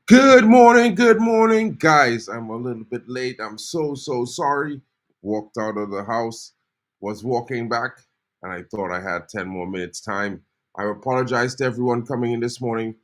Good morning, guys. I'm a little bit late. I'm so sorry. Walked out of the house, was walking back, and I thought I had 10 more minutes time. I apologize to everyone coming in this morning.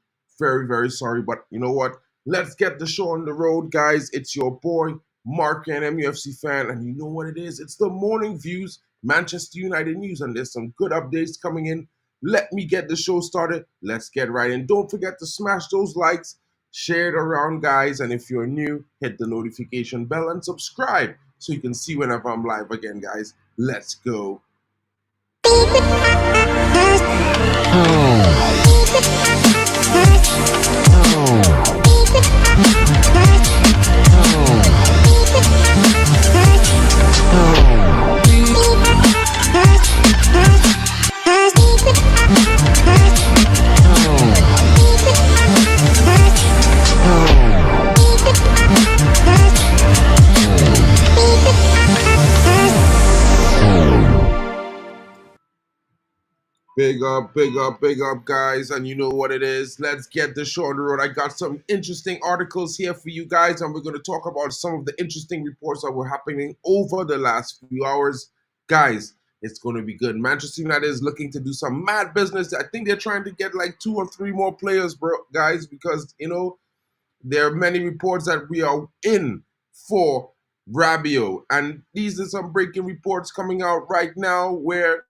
Very sorry, but you know what? Let's get the show on the road, guys. It's your boy, Mark, and MUFC fan, and you know what it is? It's the morning views, Manchester United news, and there's some good updates coming in. Let me get the show started. Let's get right in. Don't forget to smash those likes, share it around, guys, and if you're new, hit the notification bell and subscribe so you can see whenever I'm live again, guys. Let's go. Big up, guys. And you know what it is. Let's get the show on the road. I got some interesting articles here for you guys, and we're going to talk about some of the interesting reports that were happening over the last few hours. Guys, it's going to be good. Manchester United is looking to do some mad business. I think they're trying to get like 2 or 3 more players, bro, guys, because, there are many reports that we are in for Rabiot. And these are some breaking reports coming out right now where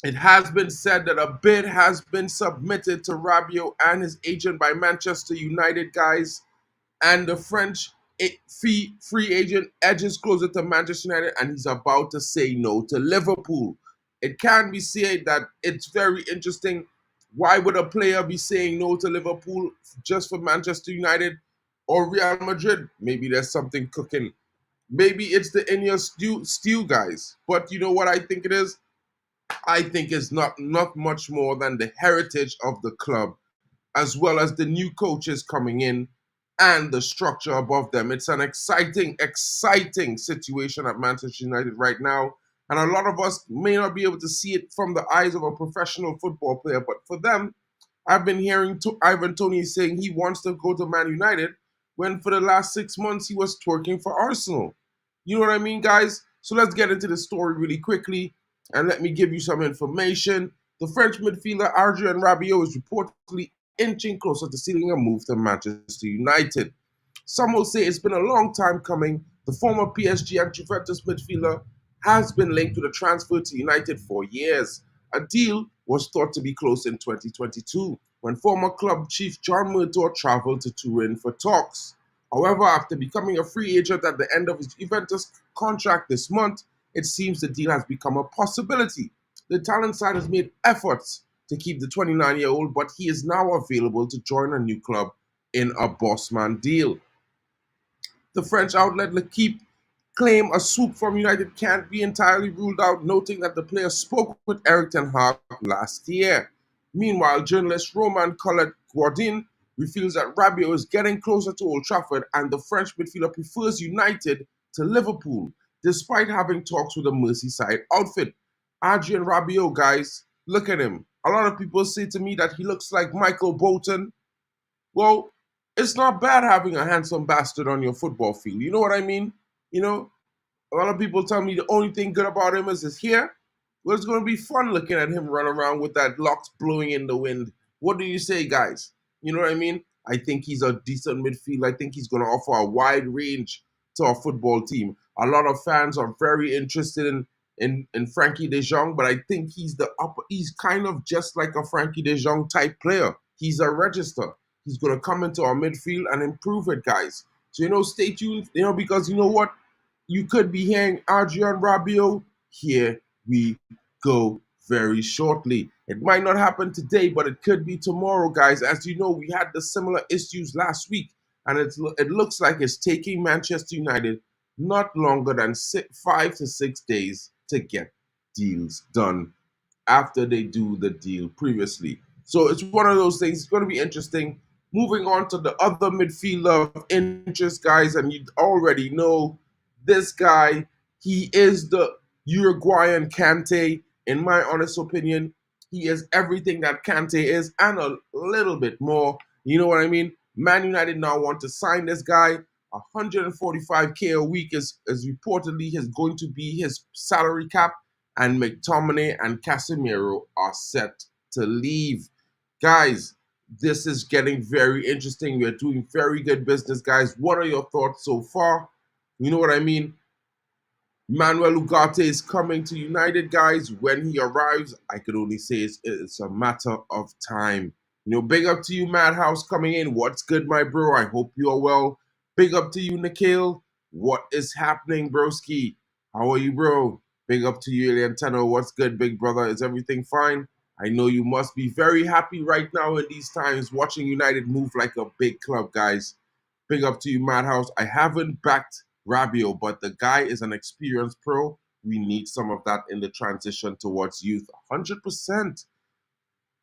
it has been said that a bid has been submitted to Rabiot and his agent by Manchester United, guys. And the French free agent edges closer to Manchester United, and he's about to say no to Liverpool. It can be said that it's very interesting. Why would a player be saying no to Liverpool just for Manchester United or Real Madrid? Maybe there's something cooking. Maybe it's the in your stew, guys. But you know what I think it is? I think it's not much more than the heritage of the club, as well as the new coaches coming in and the structure above them. It's an exciting situation at Manchester United right now. And a lot of us may not be able to see it from the eyes of a professional football player, but for them, I've been hearing Ivan Toney saying he wants to go to Man United when for the last 6 months he was twerking for Arsenal. You know what I mean, guys? So let's get into the story really quickly and let me give you some information. The French midfielder Adrien Rabiot is reportedly inching closer to sealing a move to Manchester United. Some will say it's been a long time coming. The former PSG and Juventus midfielder has been linked with a transfer to United for years. A deal was thought to be close in 2022 when former club chief John Murtough traveled to Turin for talks. However, after becoming a free agent at the end of his Juventus contract this month, it seems the deal has become a possibility. The talent side has made efforts to keep the 29-year-old, but he is now available to join a new club in a boss-man deal. The French outlet L'Equipe claim a swoop from United can't be entirely ruled out, noting that the player spoke with Erik ten Hag last year. Meanwhile, journalist Romain Collet-Guardin reveals that Rabiot is getting closer to Old Trafford and the French midfielder prefers United to Liverpool, despite having talks with a Merseyside outfit. Adrien Rabiot, guys, look at him. A lot of people say to me that he looks like Michael Bolton. Well, it's not bad having a handsome bastard on your football field. You know what I mean? A lot of people tell me the only thing good about him is his hair. Well, it's going to be fun looking at him run around with that locks blowing in the wind. What do you say, guys? You know what I mean? I think he's a decent midfield. I think he's going to offer a wide range to our football team. A lot of fans are very interested in Frankie de Jong, but I think he's kind of just like a Frankie de Jong type player. He's a register. He's going to come into our midfield and improve it, guys. So, stay tuned, because you know what? You could be hearing Adrien Rabiot. Here we go very shortly. It might not happen today, but it could be tomorrow, guys. As you know, we had the similar issues last week, and it looks like it's taking Manchester United not longer than 5 to 6 days to get deals done after they do the deal previously. So it's one of those things. It's going to be interesting. Moving on to the other midfielder of interest, guys, and you already know this guy. He is the Uruguayan Kante. In my honest opinion, he is everything that Kante is and a little bit more. You know what I mean? Man United now want to sign this guy. 145K a week is reportedly going to be his salary cap, and McTominay and Casemiro are set to leave. Guys, this is getting very interesting. We're doing very good business, guys. What are your thoughts so far? You know what I mean? Manuel Ugarte is coming to United, guys. When he arrives, I could only say it's a matter of time. You know, big up to you, Madhouse, coming in. What's good, my bro? I hope you are well. Big up to you, Nikhil. What is happening, broski? How are you, bro? Big up to you, Eliantano. What's good, big brother? Is everything fine? I know you must be very happy right now in these times watching United move like a big club, guys. Big up to you, Madhouse. I haven't backed Rabiot, but the guy is an experienced pro. We need some of that in the transition towards youth. 100%.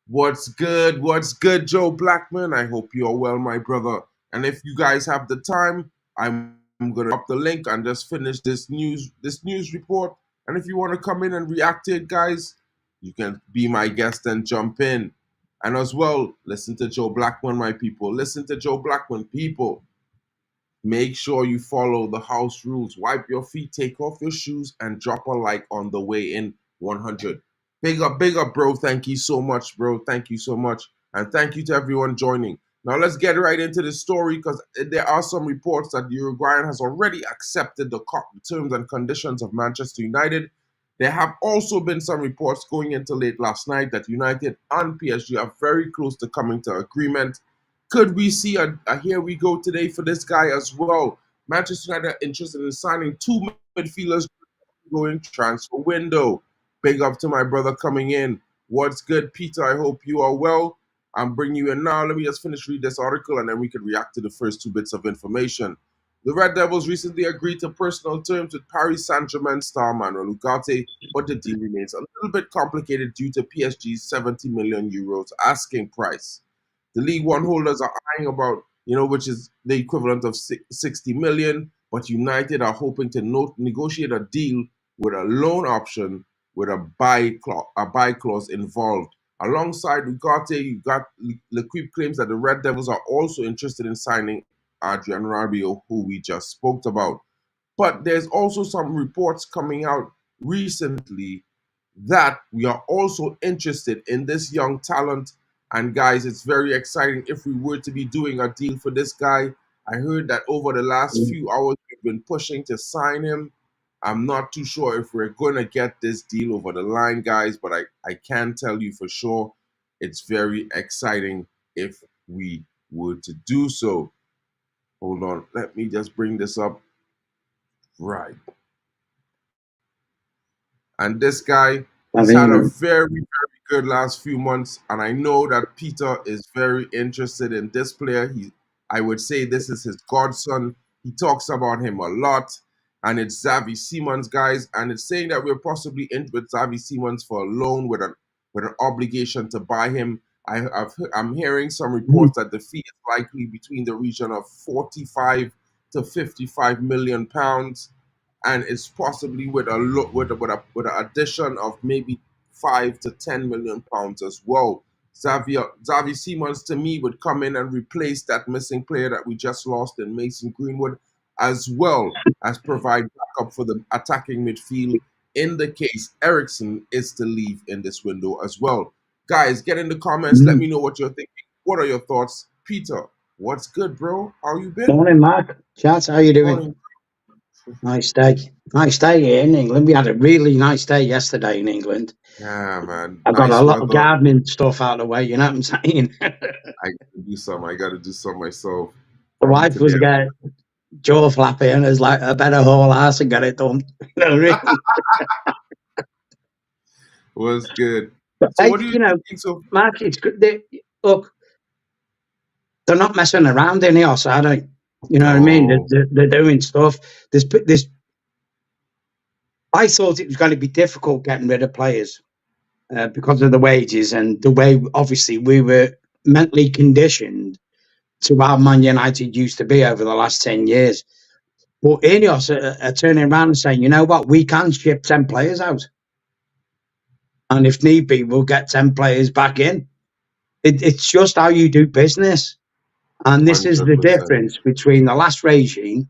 What's good? What's good, Joe Blackman? I hope you're well, my brother. And if you guys have the time, I'm gonna drop the link and just finish this news report. And if you want to come in and react to it, guys, you can be my guest and jump in. And as well, listen to Joe Blackman, my people. Listen to Joe Blackman, people. Make sure you follow the house rules. Wipe your feet, take off your shoes, and drop a like on the way in. 100. Big up, bro. Thank you so much, bro. Thank you so much. And thank you to everyone joining. Now let's get right into the story, because there are some reports that the Uruguayan has already accepted the terms and conditions of Manchester United. There have also been some reports going into late last night that United and PSG are very close to coming to agreement. Could we see a here we go today for this guy as well? Manchester United are interested in signing 2 midfielders going transfer window. Big up to my brother coming in. What's good, Peter? I hope you are well. I'm bringing you in now. Let me just finish read this article and then we can react to the first 2 bits of information. The Red Devils recently agreed to personal terms with Paris Saint-Germain star Manuel Ugarte, but the deal remains a little bit complicated due to PSG's 70 million euros asking price. The League One holders are eyeing about, which is the equivalent of 60 million, but United are hoping to negotiate a deal with a loan option with a buy clause involved. Alongside Ugarte, L'Equipe claims that the Red Devils are also interested in signing Adrien Rabiot, who we just spoke about. But there's also some reports coming out recently that we are also interested in this young talent. And guys, it's very exciting if we were to be doing a deal for this guy. I heard that over the last few hours, we've been pushing to sign him. I'm not too sure if we're going to get this deal over the line, guys, but I can tell you for sure it's very exciting if we were to do so. Hold on. Let me just bring this up. Right. And this guy has had a very, very good last few months, and I know that Peter is very interested in this player. I would say this is his godson. He talks about him a lot, and it's Xavi Simons, guys, and it's saying that we're possibly in with Xavi Simons for a loan with an obligation to buy him. I'm hearing some reports that the fee is likely between the region of 45 to 55 million pounds, and it's possibly with an addition of maybe 5 to 10 million pounds as well. Xavi Simons, to me, would come in and replace that missing player that we just lost in Mason Greenwood, as well as provide backup for the attacking midfield in the case Eriksen is to leave in this window as well. Guys, get in the comments. Let me know what you're thinking. What are your thoughts? Peter, what's good, bro? How you been? Morning, Mark. Chat, how you doing? Morning. Nice day. Nice day here in England. We had a really nice day yesterday in England. Yeah, man. I got a lot of gardening stuff out of the way, you know what I'm saying? I got to do some myself. The wife was getting jaw flapping and it's like, I better haul ass and get it done. You know what I mean? Was good. But so what do you think? So, Mark, it's good. Look, they're not messing around in here, so I don't. You know what I mean? They're doing stuff. I thought it was going to be difficult getting rid of players because of the wages and the way, obviously, we were mentally conditioned to how Man United used to be over the last 10 years. But Ineos are turning around and saying, you know what, we can ship 10 players out. And if need be, we'll get 10 players back in. It's just how you do business. And this is the 100%. difference between the last regime,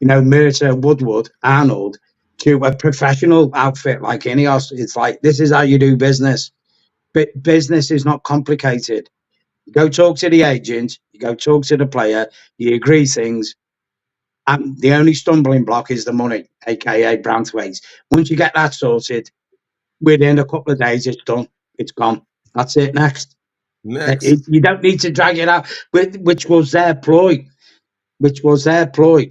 you know, Mercer, Woodward, Arnold, to a professional outfit like Ineos. It's like, this is how you do business. But business is not complicated. You go talk to the agent, you go talk to the player, you agree things. And the only stumbling block is the money, aka Branthwaite. Once you get that sorted, within a couple of days, it's done. It's gone. That's it. Next. Next. You don't need to drag it out, which was their ploy. Which was their ploy,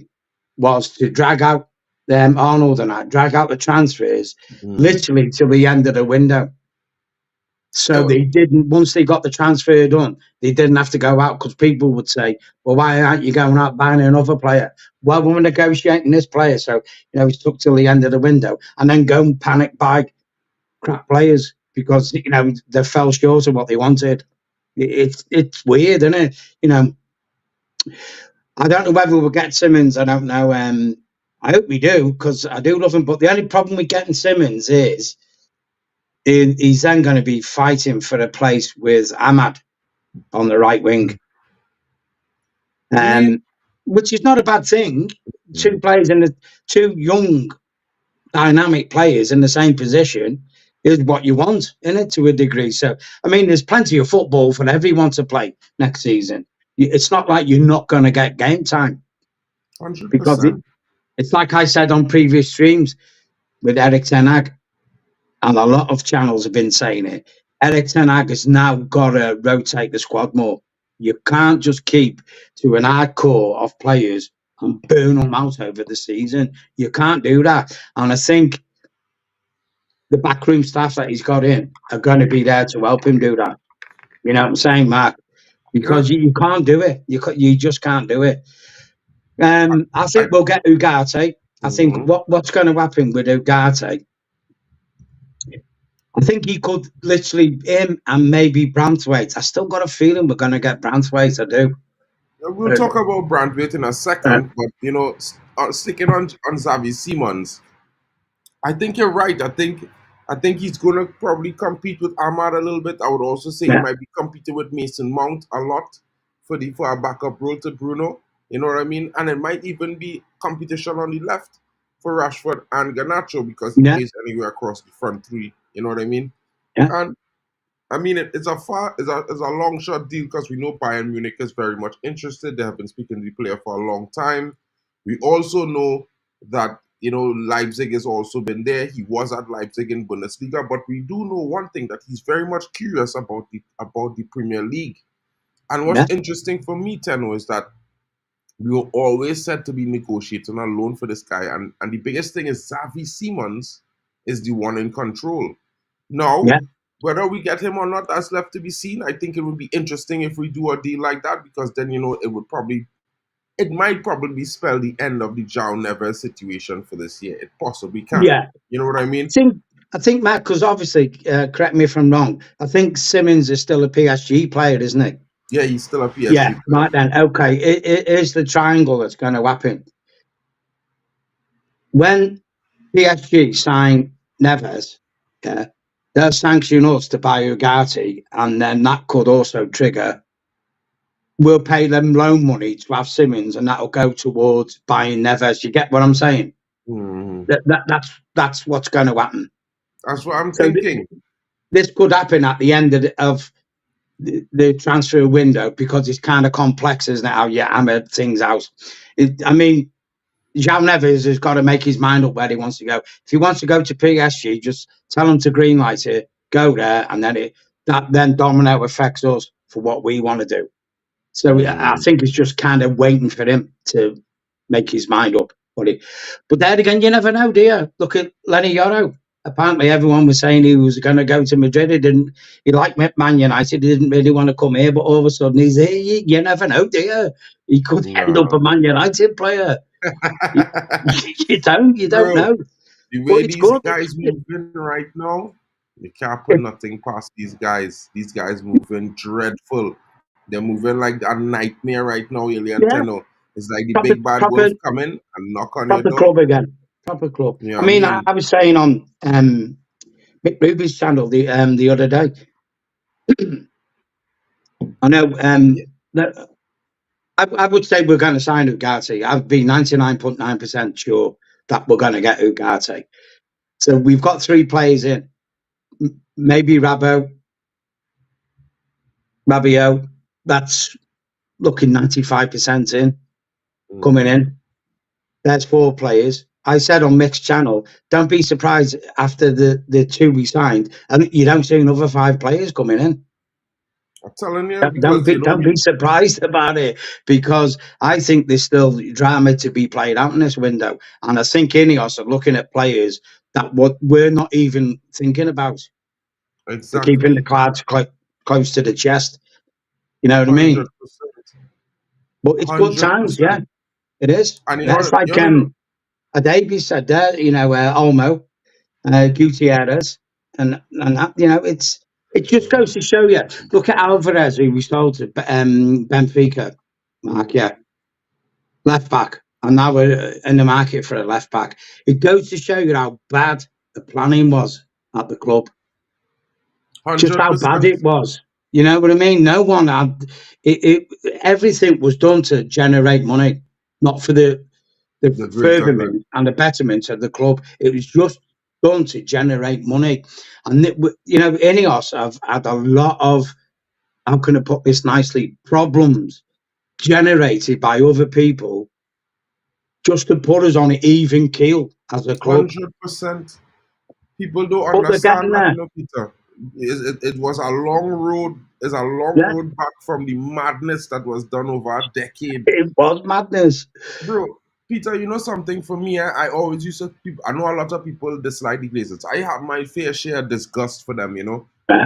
was to drag out Arnold and I, drag out the transfers literally till the end of the window. So they didn't, once they got the transfer done, they didn't have to go out, because people would say, well, why aren't you going out buying another player? Well, we're negotiating this player. So, you know, it's took till the end of the window, and then go and panic buy crap players because, you know, they fell short of what they wanted. It's weird, isn't it? You know, I don't know whether we'll get Simons. I don't know. I hope we do, because I do love him. But the only problem with getting Simons is he's then going to be fighting for a place with Ahmad on the right wing, which is not a bad thing. Two players in the two young, dynamic players in the same position is what you want, isn't it, to a degree? So, I mean, there's plenty of football for everyone to play next season. It's not like you're not going to get game time. 100%. Because it's like I said on previous streams with Erik ten Hag, and a lot of channels have been saying it, Erik ten Hag has now got to rotate the squad more. You can't just keep to an hardcore of players and burn them out over the season. You can't do that. And I think the backroom staff that he's got in are going to be there to help him do that. You know what I'm saying, Mark? Because you can't do it. You just can't do it. I think we'll get Ugarte. I think what's going to happen with Ugarte, I think he could literally, him and maybe Branthwaite. I still got a feeling we're going to get Branthwaite. I do. We'll talk about Branthwaite in a second, but, you know, sticking on Xavi Simons, I think you're right. I think he's going to probably compete with Ahmad a little bit. I would also say he might be competing with Mason Mount a lot for a backup role to Bruno. You know what I mean? And it might even be competition on the left for Rashford and Garnacho, because he plays anywhere across the front three. You know what I mean? Yeah. And I mean, it's a long shot deal, because we know Bayern Munich is very much interested. They have been speaking to the player for a long time. We also know that, you know, Leipzig has also been there. He was at Leipzig in Bundesliga, but we do know one thing, that he's very much curious about the Premier League. And what's interesting for me, Tenno, is that we were always said to be negotiating a loan for this guy, and the biggest thing is Xavi Simons is the one in control. Now, whether we get him or not, that's left to be seen. I think it would be interesting if we do a deal like that, because then, you know, it might probably spell the end of the João Neves situation for this year. It possibly can. Yeah. You know what I mean? I think, Matt, because obviously, correct me if I'm wrong, I think Simons is still a PSG player, isn't he? Yeah, he's still a PSG player. Right then. Okay. It is the triangle that's going to happen. When PSG sign Neves, they'll sanction us to buy Ugarte, and then that could also trigger, we'll pay them loan money to have Simons, and that'll go towards buying Neves. You get what I'm saying? That's what's going to happen. That's what I'm thinking. This could happen at the end of the transfer window, because it's kind of complex, isn't it? How you hammer things out. I mean, João Neves has got to make his mind up where he wants to go. If he wants to go to PSG, just tell him to greenlight it, go there, and then domino affects us for what we want to do. So I think it's just kind of waiting for him to make his mind up. But there again, you never know, do you? Look at Leny Yoro. Apparently, everyone was saying he was going to go to Madrid. He liked Man United. He didn't really want to come here, but all of a sudden he's here. You never know, do you? He could end up a Man United player. you don't know. The way these guys moving right now, you can't put nothing past these guys. These guys moving dreadful. They're moving like a nightmare right now, Tenno. It's like the big bad wolf coming and knock on your door. Club again. Proper club. Yeah, I mean, I was saying on Mick Ruby's channel the other day. I know that I would say we're going to sign Ugarte. I'd be 99.9% sure that we're going to get Ugarte. So we've got 3 players in. Maybe Rabiot. That's looking 95% in, coming in. There's 4 players. I said on Mixed Channel, don't be surprised after the 2 we signed, and you don't see another 5 players coming in. I'm telling you, because Don't be surprised about it, because I think there's still drama to be played out in this window, and I think Ineos are looking at players that what we're not even thinking about. exactly. They're keeping the cards close to the chest. You know what I mean? 100%. But it's good times, 100%. yeah. It is. And you That's know, like Davies said there, Olmo, Gutierrez, and that, it just goes to show you. Look at Alvarez, who we sold to Benfica, Mark, left back, and now we're in the market for a left back. It goes to show you how bad the planning was at the club. 100%. Just how bad it was. You know what I mean? No one had everything was done to generate money, not for the furtherment and the betterment of the club. It was just done to generate money. And Ineos have had a lot of, how can I put this nicely, problems generated by other people just to put us on an even keel as a club. 100%. People don't understand that, Peter. It was a long road. It's a long road back from the madness that was done over a decade. It was madness, bro. Peter, you know something? For me, I always used to. I know a lot of people dislike the Glazers. I have my fair share of disgust for them.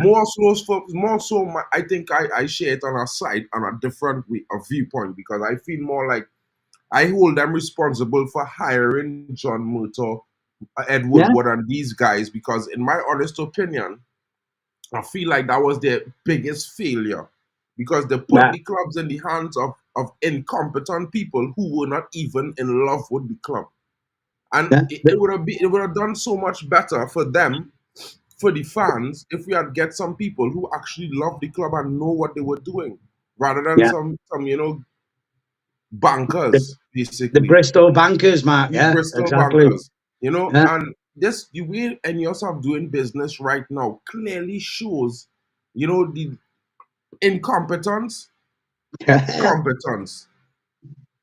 More so. I think I share it on a different viewpoint, because I feel more like I hold them responsible for hiring John Murtaugh, Ed Woodward, and these guys, because in my honest opinion, I feel like that was their biggest failure, because they put the clubs in the hands of incompetent people who were not even in love with the club. And it would have done so much better for them, for the fans, if we had get some people who actually love the club and know what they were doing, rather than some bankers, basically. The Bristol bankers, Mark. Bristol exactly. Bankers. And this, the way Ineos are doing business right now clearly shows, the incompetence, competence,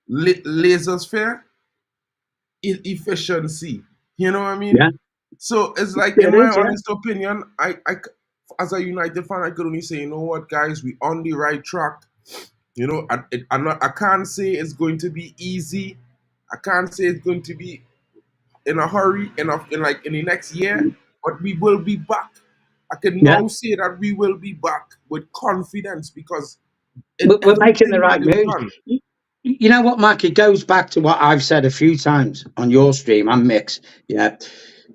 laissez-faire, efficiency. You know what I mean? Yeah. So it's like, in my honest opinion, I as a United fan, I could only say, you know what, guys, we on the right track. I can't say it's going to be easy. I can't say it's going to be in a hurry, in the next year, but we will be back. I can now say that we will be back with confidence, because we're making the right move. You know what, Mark? It goes back to what I've said a few times on your stream and Mix. Yeah,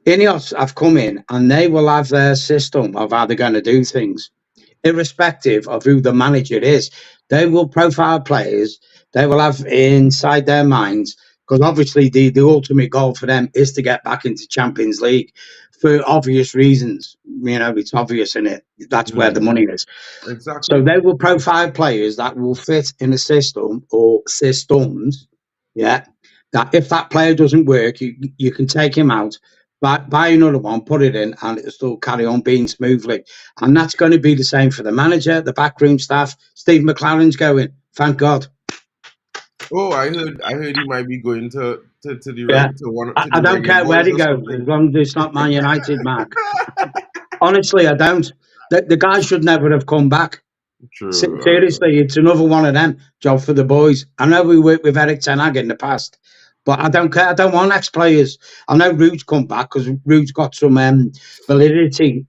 Ineos have come in and they will have their system of how they're going to do things, irrespective of who the manager is. They will profile players. They will have inside their minds, because obviously the ultimate goal for them is to get back into Champions League for obvious reasons. It's obvious in it. That's where the money is. Exactly. So they will profile players that will fit in a system or systems. Yeah. That if that player doesn't work, you can take him out, buy another one, put it in, and it'll still carry on being smoothly. And that's going to be the same for the manager, the backroom staff. Steve McLaren's going. Thank God. Oh, I heard he might be going to the to one. To I don't care where he goes, as long as it's not Man United, Mark. Honestly, I don't. The guy should never have come back. True. Seriously, it's another one of them. Job for the boys. I know we worked with Eric Ten Hag in the past, but I don't care. I don't want ex-players. I know Ruud's come back, because Ruud's got some validity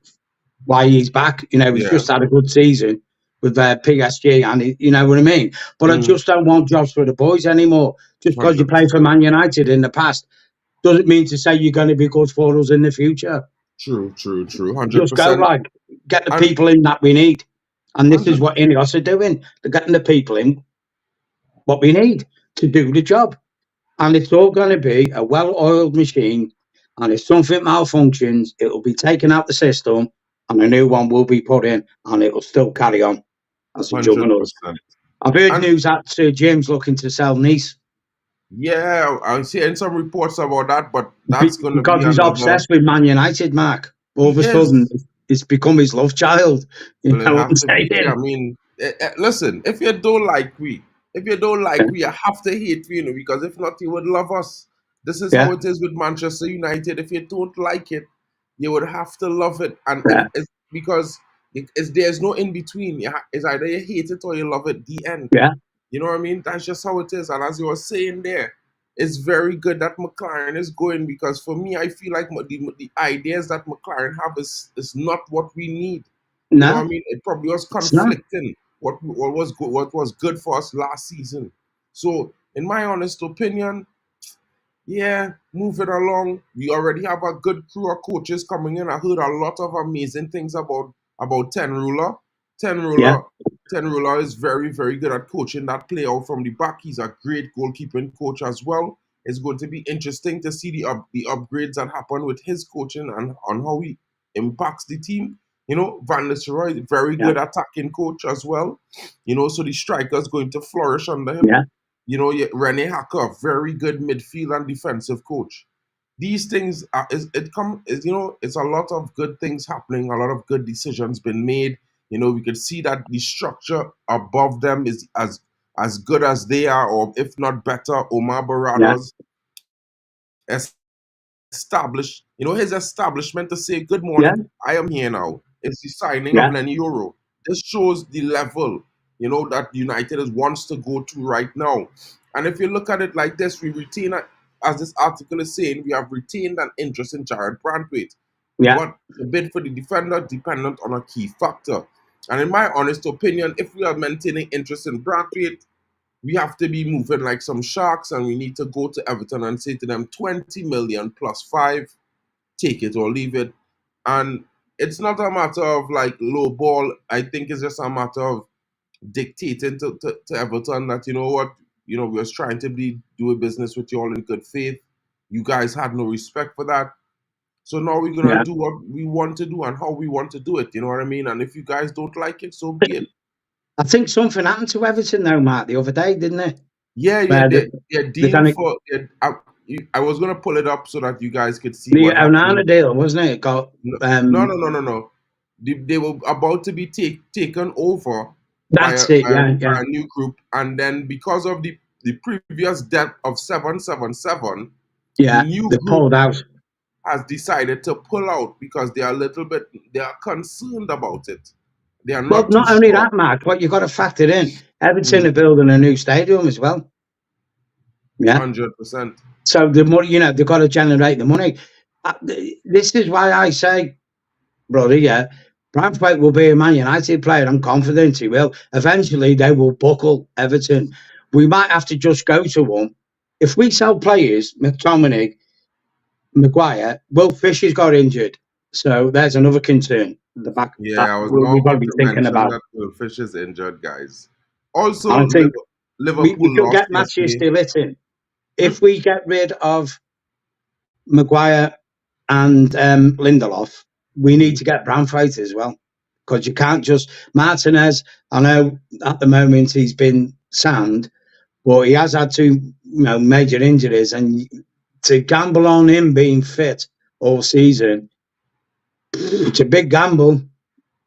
why he's back. He's just had a good season with PSG, and you know what I mean. But I just don't want jobs for the boys anymore. Just because you played for Man United in the past doesn't mean to say you're going to be good for us in the future. True. 100%. Just go get the people in that we need. And this is what Ineos are doing. They're getting the people in what we need to do the job. And it's all going to be a well-oiled machine. And if something malfunctions, it will be taken out the system and a new one will be put in, and it will still carry on as a dominoes. I've heard And news that Sir Jim's looking to sell Nice. yeah, I'm seeing some reports about that, but that's going to be Because he's another. obsessed with Man United, Mark. All He of a sudden, is. it's become his love child. You Well, it know what have I'm to be. I saying? mean, listen. If you don't like we, if you don't like Yeah. we, you have to hate we, because if not, you would love us. This is how Yeah. it is with Manchester United. If you don't like it, you would have to love it, and if Yeah. it's because there's no in between. It's either you hate it or you love it. The end. Yeah. You know what I mean? That's just how it is. And as you were saying there, it's very good that McLaren is going, because for me, I feel like the ideas that McLaren have is not what we need. You know what I No, mean? It probably was it's not. conflicting what was good for us last season. So, in my honest opinion, yeah, moving along. We already have a good crew of coaches coming in. I heard a lot of amazing things about Ten Ruler. Ten Yeah. Ruler, Ten Ruler is very, very good at coaching that play out from the back. He's a great goalkeeping coach as well. It's going to be interesting to see the upgrades that happen with his coaching and on how he impacts the team. Van Nistelrooy is very Yeah. good attacking coach as well. So the striker is going to flourish under him. Yeah. Rene Hacker, very good midfield and defensive coach. These things it's a lot of good things happening, a lot of good decisions been made. We could see that the structure above them is as good as they are, or if not better. Omar Yeah. Barada's established, his establishment to say, good Yeah. morning, I am here now. It's the signing of Yeah. Leny Yoro. This shows the level, that United wants to go to right now. And if you look at it like this, we retain, as this article is saying, we have retained an interest in Jarrad Branthwaite. Yeah. But the bid for the defender dependent on a key factor. And in my honest opinion, if we are maintaining interest in Branthwaite, we have to be moving like some sharks, and we need to go to Everton and say to them 20 million plus 5, take it or leave it. And it's not a matter of like low ball. I think it's just a matter of dictating to Everton that, you know what, we was trying to do a business with you all in good faith. You guys had no respect for that. So now we're going to Yeah. do what we want to do and how we want to do it. You know what I mean? And if you guys don't like it, so be it. I think something happened to Everton though, Mark, the other day, didn't it? Yeah, Where they're they're deal gonna for. I was gonna pull it up so that you guys could see the what Onana happened. deal, wasn't it? Got No. They were about to be taken over by that's it. Yeah. Yeah. a new group, and then because of the previous debt of 777, the Yeah. new They group pulled out. has decided to pull out because they are concerned about it. They are Well, not too not only sure. that, Mark, but you've got to factor in Everton are Mm, building a new stadium as well. Yeah. 100%. So the money, they've got to generate the money. This is why I say, brother, yeah, Branthwaite will be a Man United player. I'm confident he will. Eventually, they will buckle Everton. We might have to just go to one. If we sell players, McTominay, Maguire, Will Fisher's got injured. So there's another concern. The back that Yeah, I was now we've got to about be to thinking mention about. that Will Fish is injured, guys. Also, And I think we Liverpool could lost get Matthew yesterday. still in. Hmm? If we get rid of Maguire and Lindelof, we need to get Branthwaite as well, because you can't just Martinez. I know at the moment he's been sound, but he has had two major injuries, and to gamble on him being fit all season, it's a big gamble.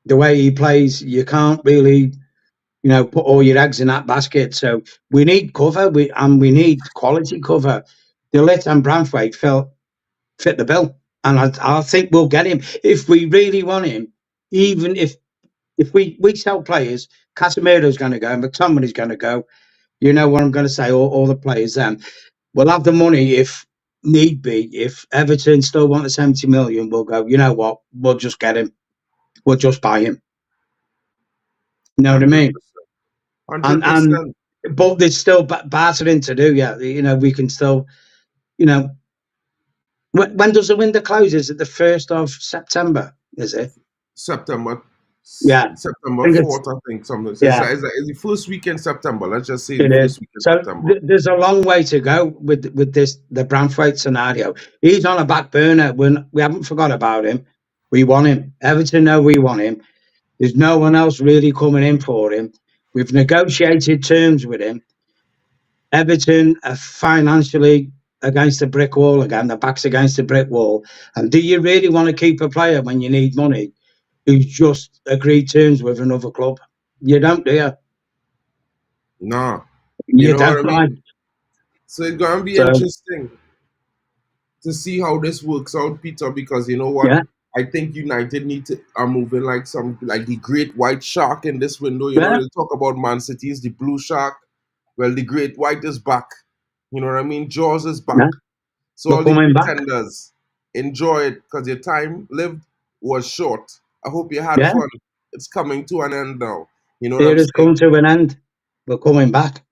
The way he plays, you can't really put all your eggs in that basket. So we need cover, we need quality cover. De Ligt and Branthwaite fit the bill, and I think we'll get him if we really want him. Even if we sell players, Casemiro's going to go, McTominay's going to go. You know what I'm going to say? All the players. Then we'll have the money if need be. If Everton still want the 70 million, we'll go. You know what? We'll just get him. We'll just buy him. You know what I mean? 100%. And 100%. but there's still bartering to do. Yeah, we can still. When does the window close? Is it the 1st of September? Is it? September Yeah. September I think 4th, I think. Something. So yeah, it's the first week in September. Let's just say the it is. first week in So September. there's a long way to go with the Branthwaite scenario. He's on a back burner. We haven't forgot about him. We want him. Everton know we want him. There's no one else really coming in for him. We've negotiated terms with him. Everton are financially against the brick wall again. Their back's against the brick wall. And do you really want to keep a player when you need money who's just agreed terms with another club? You don't, do you? Nah, you You know what I don't, like. mean? So it's gonna be So, interesting to see how this works out, Peter, because you know what? yeah, I think United need to are moving like some like the great white shark in this window. You know, yeah, they talk about Man City is the blue shark. Well, the great white is back. You know what I mean? Jaws is back. yeah. So We're all the coming back. pretenders, enjoy it because your time lived was short. I hope you had Yeah, fun. It's coming to an end now. You know what it I'm has saying? come to an end. We're coming back.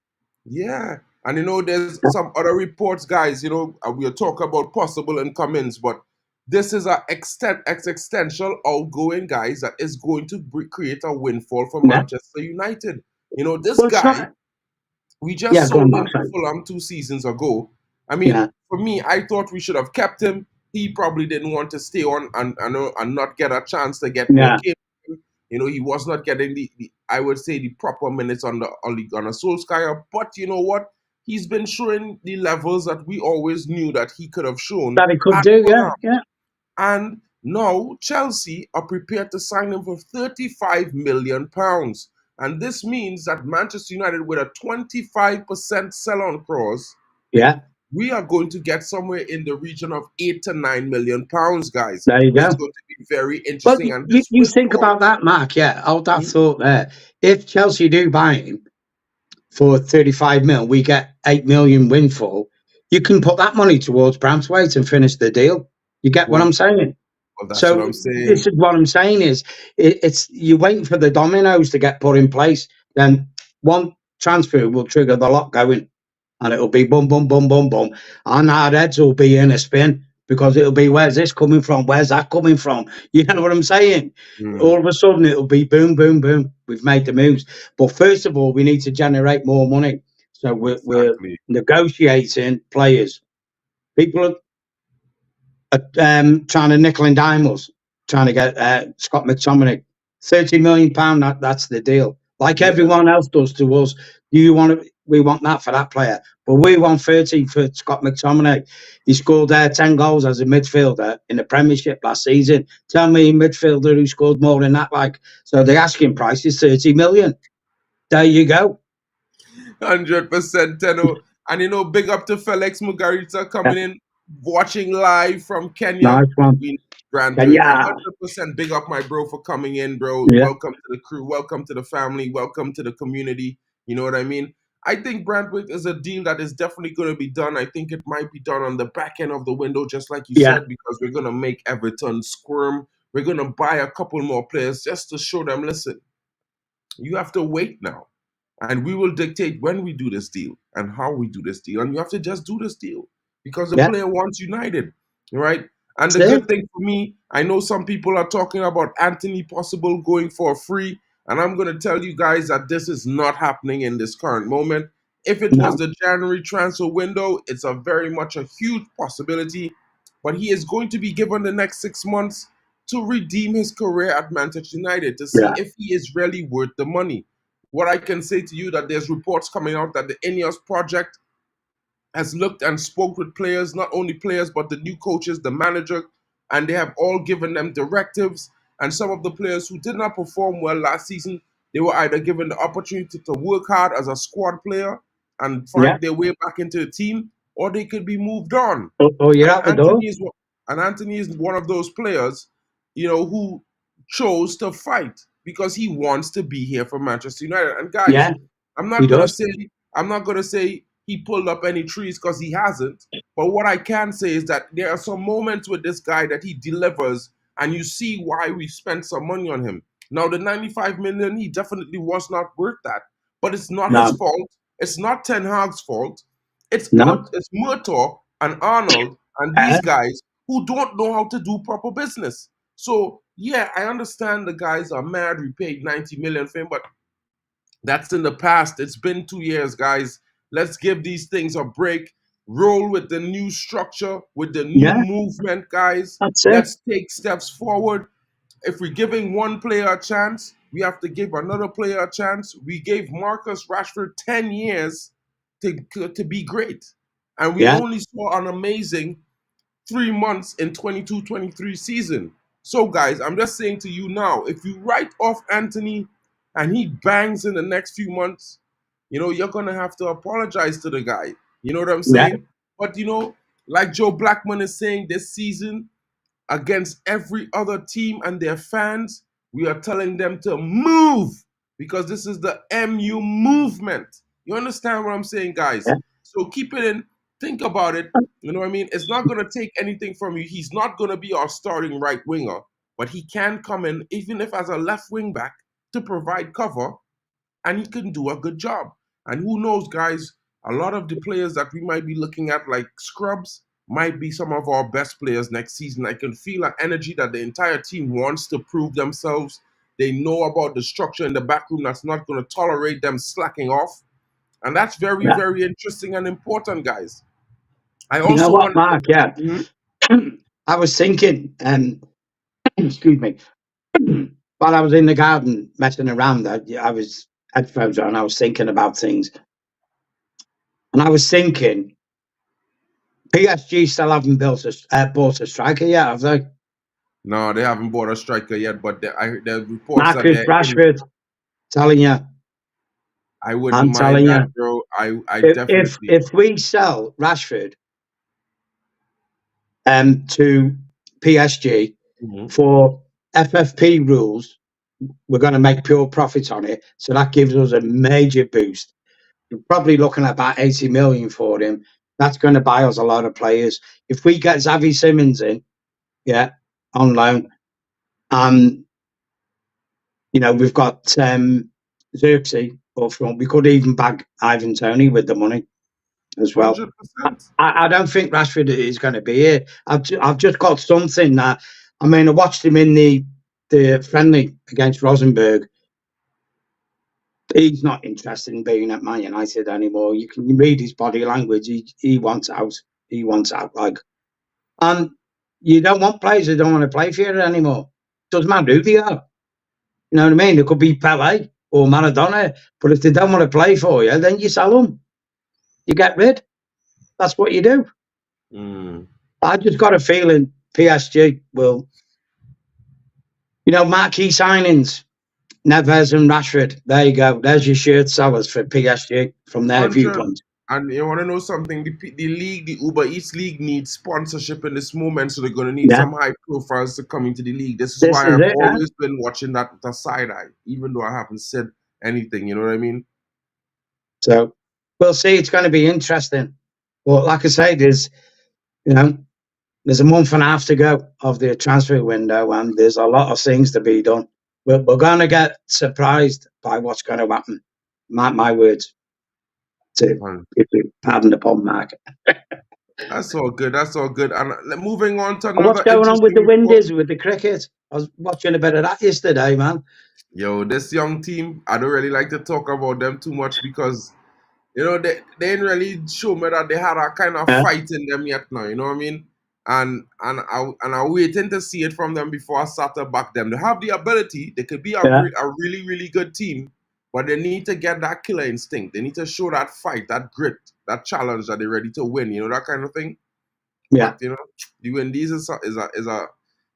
Yeah. And you know, there's some other reports, guys. You know, we'll talk about possible incomings, but this is a existential outgoing, guys, that is going to create a windfall for Yeah. Manchester United. You know, this Well, it's guy, not. we just Yeah, go on sold him back, to sorry. Fulham 2 seasons ago. I mean, Yeah, for me, I thought we should have kept him. He probably didn't want to stay on and not get a chance to get more yeah. games. You know, he was not getting the I would say the proper minutes on the on a Solskjaer. But you know what? He's been showing the levels that we always knew that he could have shown That it could at do, yeah, Fulham. yeah, And now Chelsea are prepared to sign him for £35 million. And this means that Manchester United, with a 25% sell-on clause, yeah. we are going to get somewhere in the region of £8 to £9 million, guys. There you It's go. going to be very Well, interesting. And you, this you think windfall, about that, Mark. Yeah, hold that hmm, thought there. If Chelsea do buy him for 35 mil, we get 8 million windfall. You can put that money towards Branthwaite and finish the deal. You get what well, I'm saying? well, that's what So I'm this saying. is what I'm saying is it's you're waiting for the dominoes to get put in place. Then one transfer will trigger the lot going, and it'll be boom, boom, boom, boom, boom, and our heads will be in a spin because it'll be where's this coming from? Where's that coming from? You know what I'm saying? Hmm, All of a sudden it'll be boom, boom, boom. We've made the moves, but first of all we need to generate more money. So we're exactly. negotiating players. People trying to nickel and dime us, trying to get Scott Mctomminay. £30 million, that's the deal. Like Yeah. everyone else does to us. Do you want to, we want that for that player. But we want 30 for Scott McTominay. He scored 10 goals as a midfielder in the Premiership last season. Tell me a midfielder who scored more than that. Like, so the asking price is 30 million. There you go. 100% Tenno. And you know, big up to Felix Mugarita Yeah, coming in, watching live from Kenya. nice one. We need Branthwaite. Kenya. 100% big up my bro for coming in, bro. Yeah, Welcome to the crew. Welcome to the family. Welcome to the community. You know what I mean? I think Branthwaite is a deal that is definitely going to be done. I think it might be done on the back end of the window, just like you yeah, said, because we're going to make Everton squirm. We're going to buy a couple more players just to show them, listen, you have to wait now. And we will dictate when we do this deal and how we do this deal. And you have to just do this deal because the yeah. player wants United, right? And That's the it. good thing for me, I know some people are talking about Antony possible going for free. And I'm going to tell you guys that this is not happening in this current moment. If it was No, the January transfer window, it's a very much a huge possibility. But he is going to be given the next 6 months to redeem his career at Manchester United to see yeah, if he is really worth the money. What I can say to you that there's reports coming out that the Ineos project has looked and spoke with players, not only players, but the new coaches, the manager, and they have all given them directives. And some of the players who did not perform well last season, they were either given the opportunity to work hard as a squad player and yeah. find their way back into the team, or they could be moved on. Oh, you're And out the door. Anthony is one of those players, you know, who chose to fight because he wants to be here for Manchester United. And guys, Yeah, I'm he not gonna does. say I'm not gonna say he pulled up any trees because he hasn't. But what I can say is that there are some moments with this guy that he delivers, and you see why we spent some money on him. Now, the 95 million, he definitely was not worth that, but it's not his No, fault. It's not Ten Hag's fault. no. It's Murtaugh and Arnold and these guys who don't know how to do proper business. So yeah, I understand the guys are mad. We paid 90 million for him, but that's in the past. It's been 2 years, guys. Let's give these things a break. Roll with the new structure, with the new Yeah, movement, guys. that's it. Let's take steps forward. If we're giving one player a chance, we have to give another player a chance. We gave Marcus Rashford 10 years to be great. And we Yeah, only saw an amazing 3 months in 22-23 season. So, guys, I'm just saying to you now, if you write off Antony and he bangs in the next few months, you're going to have to apologize to the guy. You know what I'm yeah, saying? But, like Joe Blackman is saying this season, against every other team and their fans, we are telling them to move because this is the MU movement. You understand what I'm saying, guys? yeah. So keep it in, think about it. You know what I mean? It's not going to take anything from you. He's not going to be our starting right winger, but he can come in, even if as a left wing back, to provide cover, and he can do a good job. And who knows, guys, a lot of the players that we might be looking at like scrubs might be some of our best players next season. I can feel an energy that the entire team wants to prove themselves. They know about the structure in the back room that's not going to tolerate them slacking off. And that's very, Yeah. very interesting and important, guys. I You know also what, want Mark? Yeah. to. I was thinking, excuse me, while I was in the garden messing around, I was headphones on, I was thinking about things. And I was thinking, PSG still haven't bought a striker yet, have they? No, they haven't bought a striker yet, but the reports that Marcus they're in. Rashford, telling you, I wouldn't I'm mind telling you. that, bro. I If definitely. if we sell Rashford to PSG Mhm. for FFP rules, we're going to make pure profits on it. So that gives us a major boost. You're probably looking at about 80 million for him. That's going to buy us a lot of players. If we get Xavi Simons in, yeah, on loan, and we've got Xerxes up front. We could even bag Ivan Toney with the money as well. 100%. I don't think Rashford is going to be here. I've just got something that, I mean, I watched him in the friendly against Rosenborg. He's not interested in being at Man United anymore. You can read his body language. He wants out. He wants out. And you don't want players who don't want to play for you anymore. Doesn't matter who they are. You know what I mean? It could be Pele or Maradona. But if they don't want to play for you, then you sell them. You get rid. That's what you do. Mm. I just got a feeling PSG will, marquee signings. Neves and Rashford. There you go. There's your shirt sellers for PSG from their 100. viewpoint. And you want to know something? The league, the Uber Eats League, needs sponsorship in this moment, so they're going to need Yeah. some high profiles to come into the league. This is This why is I've it, huh? always been watching that with a side eye, even though I haven't said anything. You know what I mean? So we'll see. It's going to be interesting. But like I say, there's a month and a half to go of the transfer window, and there's a lot of things to be done. We're going to get surprised by what's going to happen. Mark my words. Man, If you pardon the pun, Mark. that's all good. That's all good. And moving on to And what's another going on with interesting the report. Windies, with the cricket? I was watching a bit of that yesterday, man. Yo, this young team, I don't really like to talk about them too much because they didn't really show me that they had a kind of Yeah, fight in them yet now, you know what I mean? And I'm waiting to see it from them before I start to back them. They have the ability, they could be yeah, a really, really good team, but they need to get that killer instinct. They need to show that fight, that grit, that challenge that they're ready to win, that kind of thing. yeah. But the Wendy's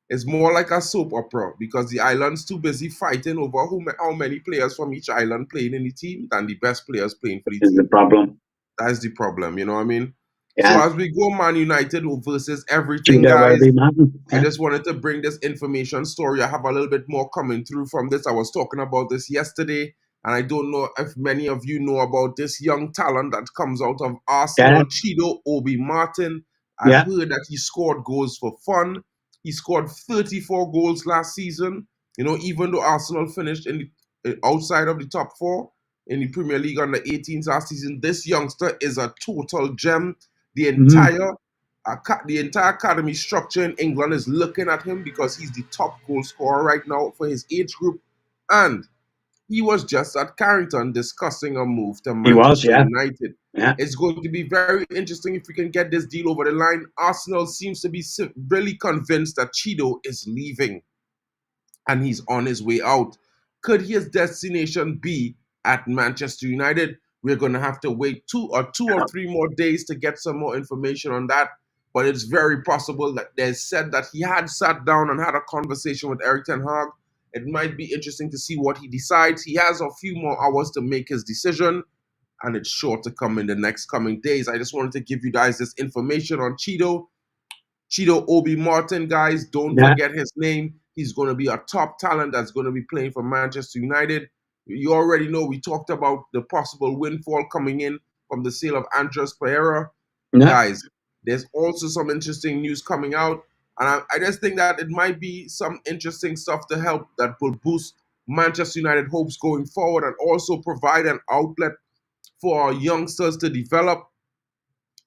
is more like a soap opera because the island's too busy fighting over how many players from each island playing in the team than the best players playing for the Is the team. problem? That's the problem, you know what I mean? So Yeah. as we go Man United versus everything, Judo guys, Obi man. I Yeah, just wanted to bring this information story. I have a little bit more coming through from this. I was talking about this yesterday, and I don't know if many of you know about this young talent that comes out of yeah, Arsenal, Chido Obi Martin. I've yeah. heard that he scored goals for fun. He scored 34 goals last season. Even though Arsenal finished in outside of the top four in the Premier League under 18s last season, this youngster is a total gem. The Mm-hmm. entire the entire academy structure in England is looking at him because he's the top goal scorer right now for his age group. And he was just at Carrington discussing a move to He was, Manchester yeah, United. yeah. It's going to be very interesting if we can get this deal over the line. Arsenal seems to be really convinced that Chido is leaving and he's on his way out. Could his destination be at Manchester United? We're going to have to wait two or three more days to get some more information on that. But it's very possible that they said that he had sat down and had a conversation with Erik ten Hag. It might be interesting to see what he decides. He has a few more hours to make his decision, and it's sure to come in the next coming days. I just wanted to give you guys this information on Chido Obi Martin, guys. Don't forget his name. He's going to be a top talent that's going to be playing for Manchester United. You already know we talked about the possible windfall coming in from the sale of Andres Pereira. Guys, there's also some interesting news coming out. And I just think that it might be some interesting stuff to help that will boost Manchester United hopes going forward and also provide an outlet for our youngsters to develop.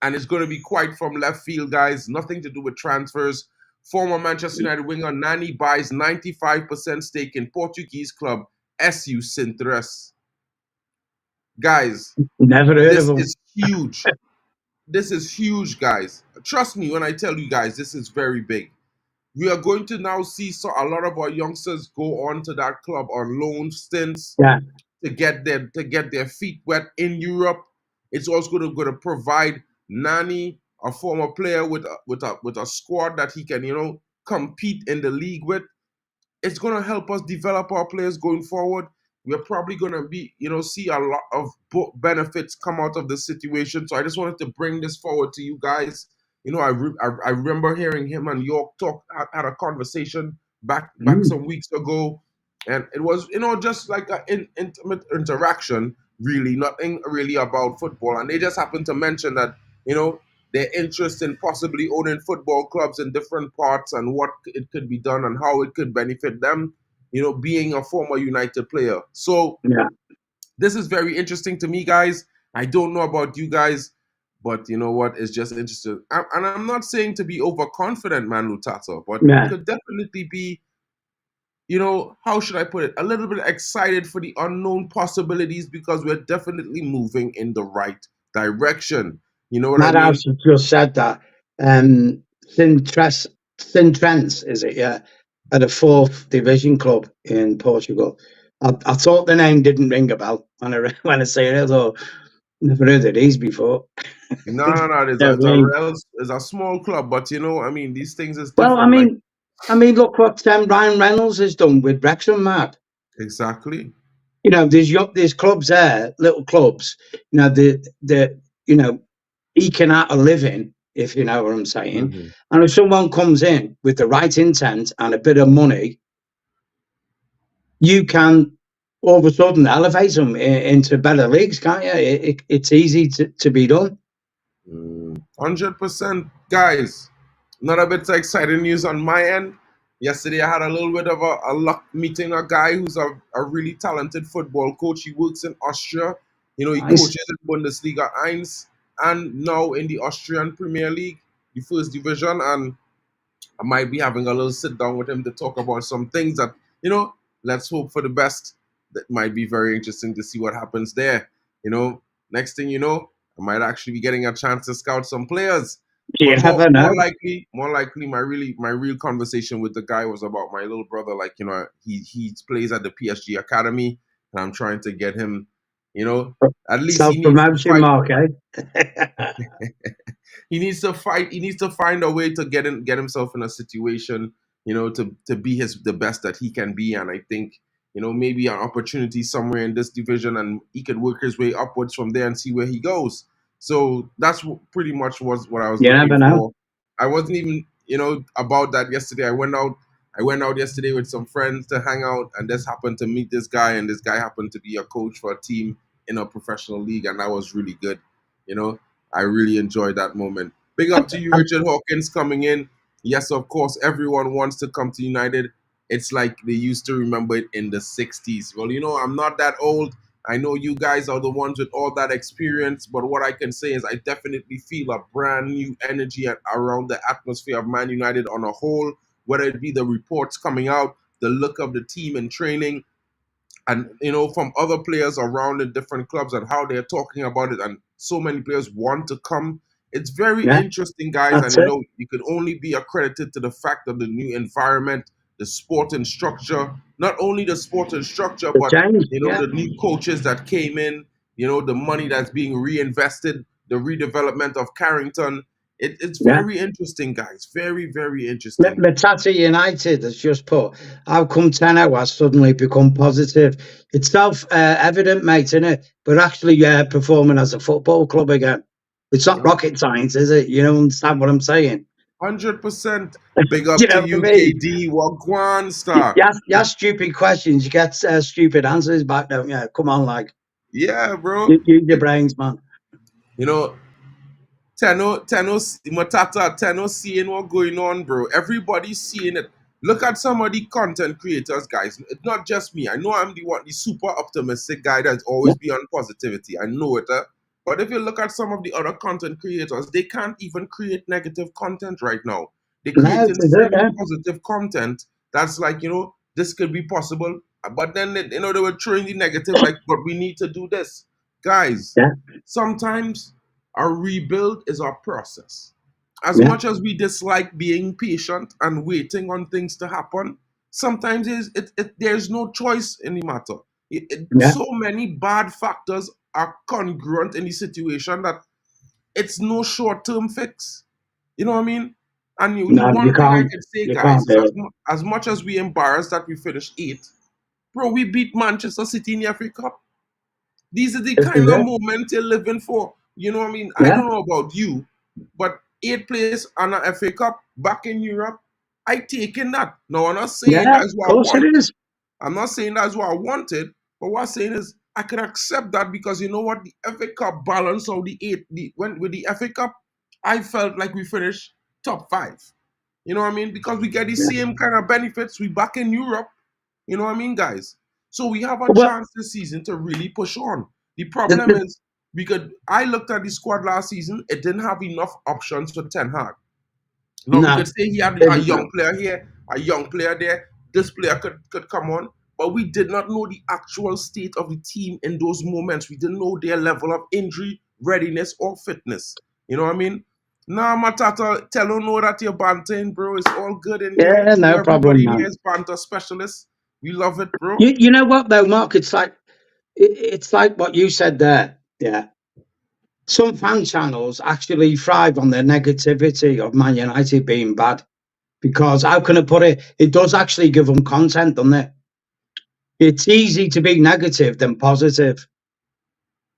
And it's going to be quite from left field, guys. Nothing to do with transfers. Former Manchester United winger Nani buys 95% stake in Portuguese club SU Sintres. Guys, never heard of them. This is huge. This is huge, guys. Trust me when I tell you guys, this is very big. We are going to now see a lot of our youngsters go on to that club on loan stints to get their feet wet in Europe. It's also going to provide Nani, a former player with a squad that he can compete in the league with. It's going to help us develop our players going forward. We're probably going to see a lot of benefits come out of this situation. So I just wanted to bring this forward to you guys. I remember hearing him and York had a conversation back some weeks ago, and it was just like an intimate interaction. Really, nothing really about football, and they just happened to mention that their interest in possibly owning football clubs in different parts and what it could be done and how it could benefit them, being a former United player. So this is very interesting to me, guys. I don't know about you guys, but you know what? It's just interesting. And I'm not saying to be overconfident, man, Lutata, but it could definitely be, how should I put it? A little bit excited for the unknown possibilities because we're definitely moving in the right direction. You know what I mean? House just said that. Sintrens, is it? Yeah, at a 4th division club in Portugal. I thought the name didn't ring a bell when I say it. I thought never heard of these before. No. It's a small club, but these things is different. Well, I mean, look what Ryan Reynolds has done with Wrexham, Matt. Exactly. There's clubs there, little clubs. Eking out a living, if you know what I'm saying. Mm-hmm. And if someone comes in with the right intent and a bit of money, you can all of a sudden elevate them into better leagues, can't you? It's easy to be done. 100%, guys. Not a bit of exciting news on my end. Yesterday, I had a little bit of a luck meeting a guy who's a really talented football coach. He works in Austria. He coaches in Bundesliga 1 and now in the Austrian Premier League, the 1st division. And I might be having a little sit down with him to talk about some things that, let's hope for the best. That might be very interesting to see what happens there. Next thing you know, I might actually be getting a chance to scout some players. More likely, my real conversation with the guy was about my little brother. Like, he plays at the PSG academy, and I'm trying to get him, at least self-promotion, Mark, eh? He needs to fight. He needs to find a way to get himself in a situation, to be the best that he can be. And I think, maybe an opportunity somewhere in this division, and he could work his way upwards from there and see where he goes. So that's pretty much what I was looking for. I wasn't even, about that yesterday. I went out yesterday with some friends to hang out, and just happened to meet this guy, and this guy happened to be a coach for a team in a professional league, and that was really good. I really enjoyed that moment. Big up to you, Richard Hawkins, coming in. Yes, of course, everyone wants to come to United. It's like they used to remember it in the 60s. Well, I'm not that old. I know you guys are the ones with all that experience, but what I can say is I definitely feel a brand new energy around the atmosphere of Man United on a whole, whether it be the reports coming out, the look of the team in training, and, from other players around in different clubs and how they're talking about it, and so many players want to come. It's very interesting, guys, and, you can only be accredited to the fact of the new environment, the sporting structure, not only the sporting structure, The but change, the new coaches that came in, the money that's being reinvested, the redevelopment of Carrington. It's yeah. very interesting, guys. Very, very interesting. Matata United has just put, how come 10 hours suddenly become positive? It's self-evident, mate, isn't it? We're actually performing as a football club again. It's not rocket science, is it? You don't understand what I'm saying? 100%. Big You up to know what I you, mean? KD. Wagwan star. You ask stupid questions, you get stupid answers back, don't you? Come on, like, Yeah, bro. use your brains, man. You know, Matata, Tenno seeing what going on, bro. Everybody's seeing it. Look at some of the content creators, guys. It's not just me. I know I'm the super optimistic guy that's always be on positivity. I know it. But if you look at some of the other content creators, they can't even create negative content right now. They're No, it's creating it, yeah. semi-positive content that's like, this could be possible. But then, they were throwing the negative, like, but we need to do this. Guys, Yeah, sometimes our rebuild is our process. As yeah, much as we dislike being patient and waiting on things to happen, sometimes there's no choice in the matter. yeah. So many bad factors are congruent in the situation that it's no short-term fix. You know what I mean? And the No, one thing I can say, you guys, can't is do it. as much as we embarrassed that we finished eighth, bro, we beat Manchester City in the FA Cup. These are the This is kind of it. moments you're living for. You know what I mean? I Yeah, don't know about you, but eighth place on a FA Cup back in Europe, I taking that. No, I'm not saying yeah, that's of what I course it want. is. I'm not saying that's what I wanted, but what I'm saying is I can accept that because you know what? The FA Cup balance of the eight, with the FA Cup, I felt like we finished top five. You know what I mean? Because we get the Yeah. same kind of benefits. We back in Europe. You know what I mean, guys? So we have a Well, chance this season to really push on. The the, problem the, is I looked at the squad last season, it didn't have enough options for Ten Hag. Now we no, could say he had a didn't young know. player here, a young player there. This player could come on, but we did not know the actual state of the team in those moments. We didn't know their level of injury readiness or fitness. You know what I mean? Nah, Matata, tell her know that you're banting, bro. It's all good in here. Yeah, no problem, Everybody in man. here is banter specialists. We love it, bro. You know what though, Mark? It's like what you said there. Yeah, some fan channels actually thrive on the negativity of Man United being bad because how can I put it? It does actually give them content, doesn't it? It's easy to be negative than positive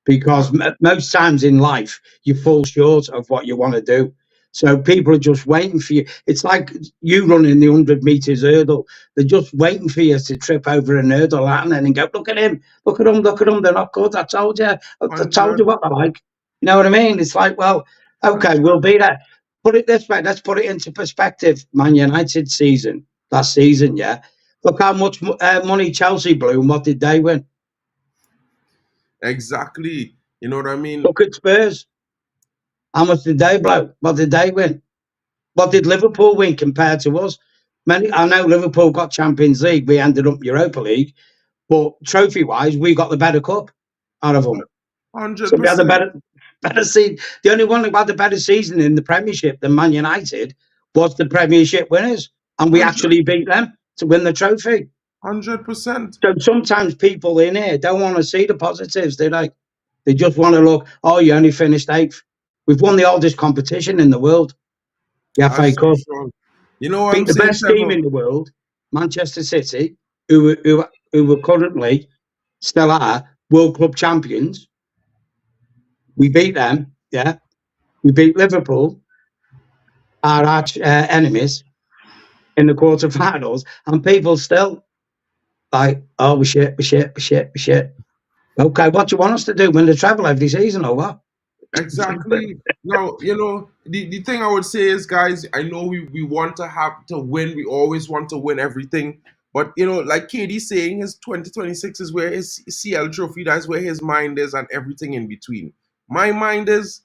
because most times in life you fall short of what you want to do. So people are just waiting for you. It's like you running the 100 meters hurdle. They're just waiting for you to trip over an hurdle and then go, look at him, look at them, look at them. They're not good. I told you. I told 100, you what they're like. You know what I mean? It's like, well, okay, we'll 100. be there. Put it this way. Let's put it into perspective. Man United season, last season, yeah. Look how much money Chelsea blew and what did they win? Exactly. You know what I mean? Look at Spurs. How much did they blow? What did they win? What did Liverpool win compared to us? I know Liverpool got Champions League. We ended up Europa League, but trophy-wise, we got the better cup out of them. So we had the 100%. better season. The only one who had the better season in the Premiership than Man United was the Premiership winners, and we 100, actually beat them to win the trophy. 100%. So sometimes people in here don't want to see the positives. They just want to look. Oh, you only finished eighth. We've won the oldest competition in the world, the FA That's so Cup. strong. You know what I'm Beat the saying, best team Temo? in the world, Manchester City, who were currently still are World Club champions. We beat them. Yeah, we beat Liverpool, our arch enemies, in the quarterfinals, and people still like, oh, we shit, we shit, we shit, we shit. Okay, what do you want us to do? Win the treble every season or what? Exactly. Now, the thing I would say is, guys, I know we want to have to win. We always want to win everything. But, like KD saying, his 2026 is where his CL trophy, that's where his mind is and everything in between. My mind is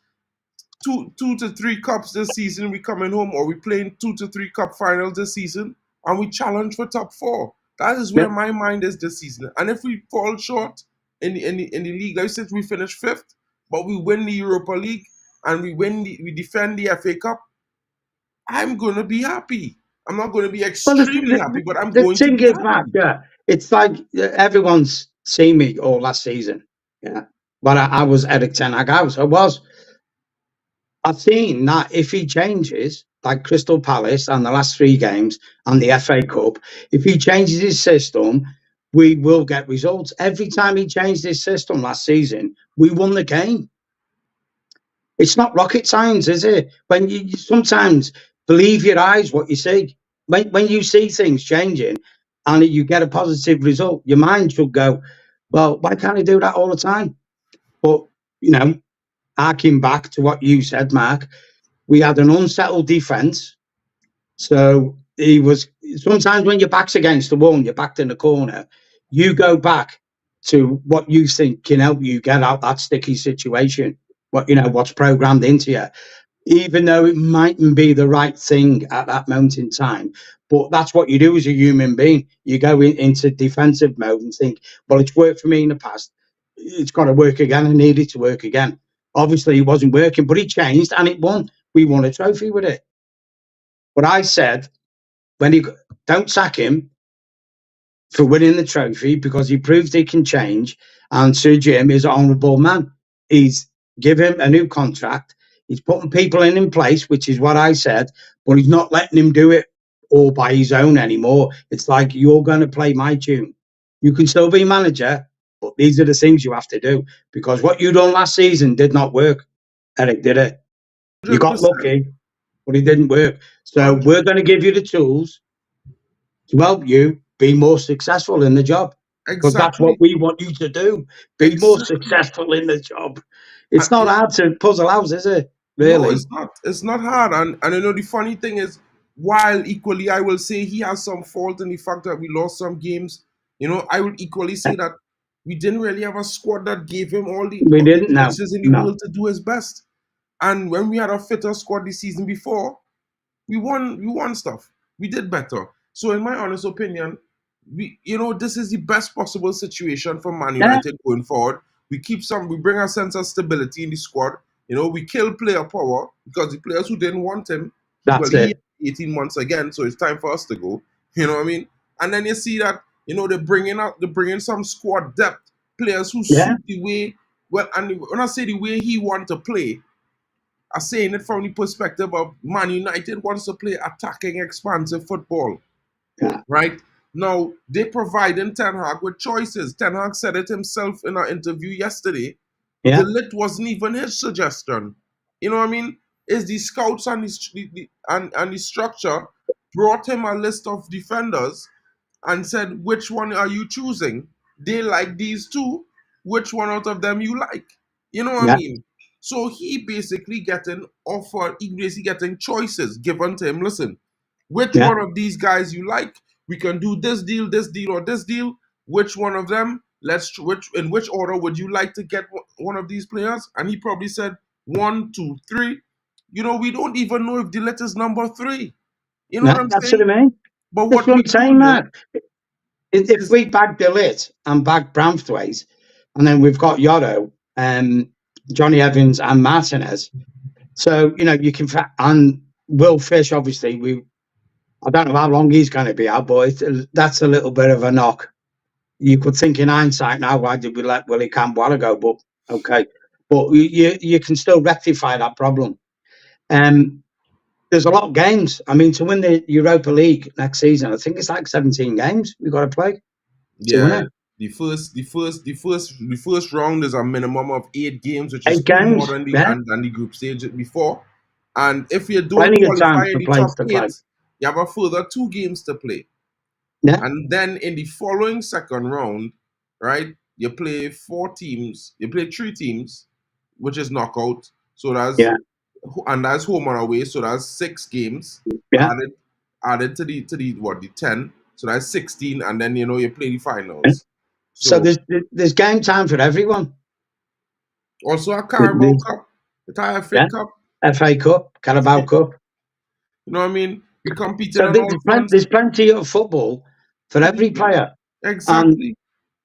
two to three cups this season. We coming home, or we playing 2 to 3 cup finals this season, and we challenge for top four. That is where Yep. my mind is this season. And if we fall short in the league, like I said, we finish fifth, but we win the Europa League and we defend the FA Cup, I'm gonna be happy. I'm not going to be Well, extremely happy, but I'm the going to thing be is, Matt, happy. yeah, it's like everyone's seen me all last season. Yeah. But I was Eric Ten Hag. I've seen that if he changes, like Crystal Palace and the last 3 games and the FA Cup, if he changes his system, we will get results. Every time he changed his system last season, we won the game. It's not rocket science, is it? When you sometimes believe your eyes, what you see. When you see things changing and you get a positive result, your mind should go, well, why can't I do that all the time? But, you know, harking back to what you said, Mark, we had an unsettled defence. So he was sometimes when your back's against the wall and you're backed in the corner, you go back to what you think can help you get out that sticky situation. What's programmed into you, even though it mightn't be the right thing at that moment in time. But that's what you do as a human being. You go into defensive mode and think, well, it's worked for me in the past. It's got to work again. I need it to work again. Obviously, it wasn't working, but he changed and it won. We won a trophy with it. But I said, don't sack him for winning the trophy because he proved he can change. And Sir Jim is an honourable man. He's given him a new contract. He's putting people in place, which is what I said, but he's not letting him do it all by his own anymore. It's like, you're going to play my tune. You can still be manager, but these are the things you have to do because what you done last season did not work. Eric, did it? You got 100%. lucky, but it didn't work. So 100%. we're going to give you the tools to help you be more successful in the job. Because that's what Exactly. we want you to do. Be more Exactly. successful in the job. It's And not hard to puzzle out, is it? no, Really? it's not. It's not hard. And you know the funny thing is, while equally I will say he has some fault in the fact that we lost some games. I will equally say that we didn't really have a squad that gave him We all the didn't know. chances in the No. world to do his best. And when we had a fitter squad the season before, we won stuff. We did better. So in my honest opinion, this is the best possible situation for Man Yeah, United going forward. We bring a sense of stability in the squad. We kill player power because the players who didn't want him, that's he it. had 18 months again, so it's time for us to go. You know what I mean? And then you see that, they're bringing some squad depth, players who Yeah, suit the way, well, and when I say the way he want to play, I'm saying it from the perspective of Man United wants to play attacking, expansive football, yeah, right? Now, they providing Ten Hag with choices. Ten Hag said it himself in an interview yesterday. The yeah, lit wasn't even his suggestion. You know what I mean? Is the scouts and the structure brought him a list of defenders and said, which one are you choosing? They like these two. Which one out of them you like? You know what I yeah, mean? So he basically getting choices given to him. Listen, which yeah, one of these guys you like? We can do this deal, or this deal. Which one of them? In which order would you like to get one of these players? And he probably said 1, 2, 3. We don't even know if Dillet is number 3. You know yeah. what I'm That's what saying? I mean. But That's what what we I'm do saying, know Mark. If is we bag Delit and bag Branthwaite, and then we've got Yoro, Johnny Evans, and Martinez. So you can and Will Fish. Obviously, I don't know how long he's going to be out, but that's a little bit of a knock. You could think in hindsight now, why did we let Willie Campbell go? But okay, but you can still rectify that problem. There's a lot of games. I mean, to win the Europa League next season, I think it's like 17 games we've got to play to win yeah, it. the first round is a minimum of 8 games, which is 8 two more games, than the yeah, than the group stage before. And if you don't plenty of qualify time in for the players top to play. eight, you have a further 2 games to play. Yeah, And then in the following second round, right, you play 4 teams, you play 3 teams, which is knockout. So yeah, that's home and away. So that's 6 games yeah. added to the 10. So that's 16, and then you play the Yeah. finals. So So there's game time for everyone. also a Carabao Cup, the Thai FA Yeah, Cup. FA Cup, Carabao Cup. You know what I mean? We're competing So on all fronts. there's plenty of football for To every be player. And exactly.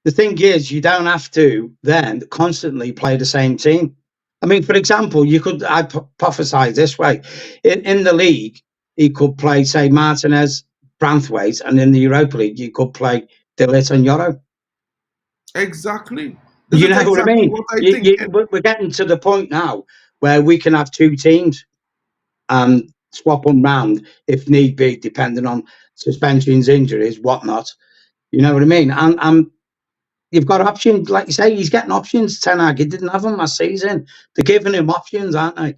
the thing is, you don't have to then constantly play the same team. I mean, for example, you could prophesize this way in the league. he could play, say, Martinez, Branthwaite, and in the Europa League, you could play De Ligt and Yoro. Exactly. This You is know what I exactly mean? what I think. We're getting to the point now where we can have two teams and swap them round if need be, depending on suspensions, injuries, whatnot. You know what I mean? And you've got options, like you say, he's getting options. Ten Hag, he didn't have them last season. They're giving him options, aren't they?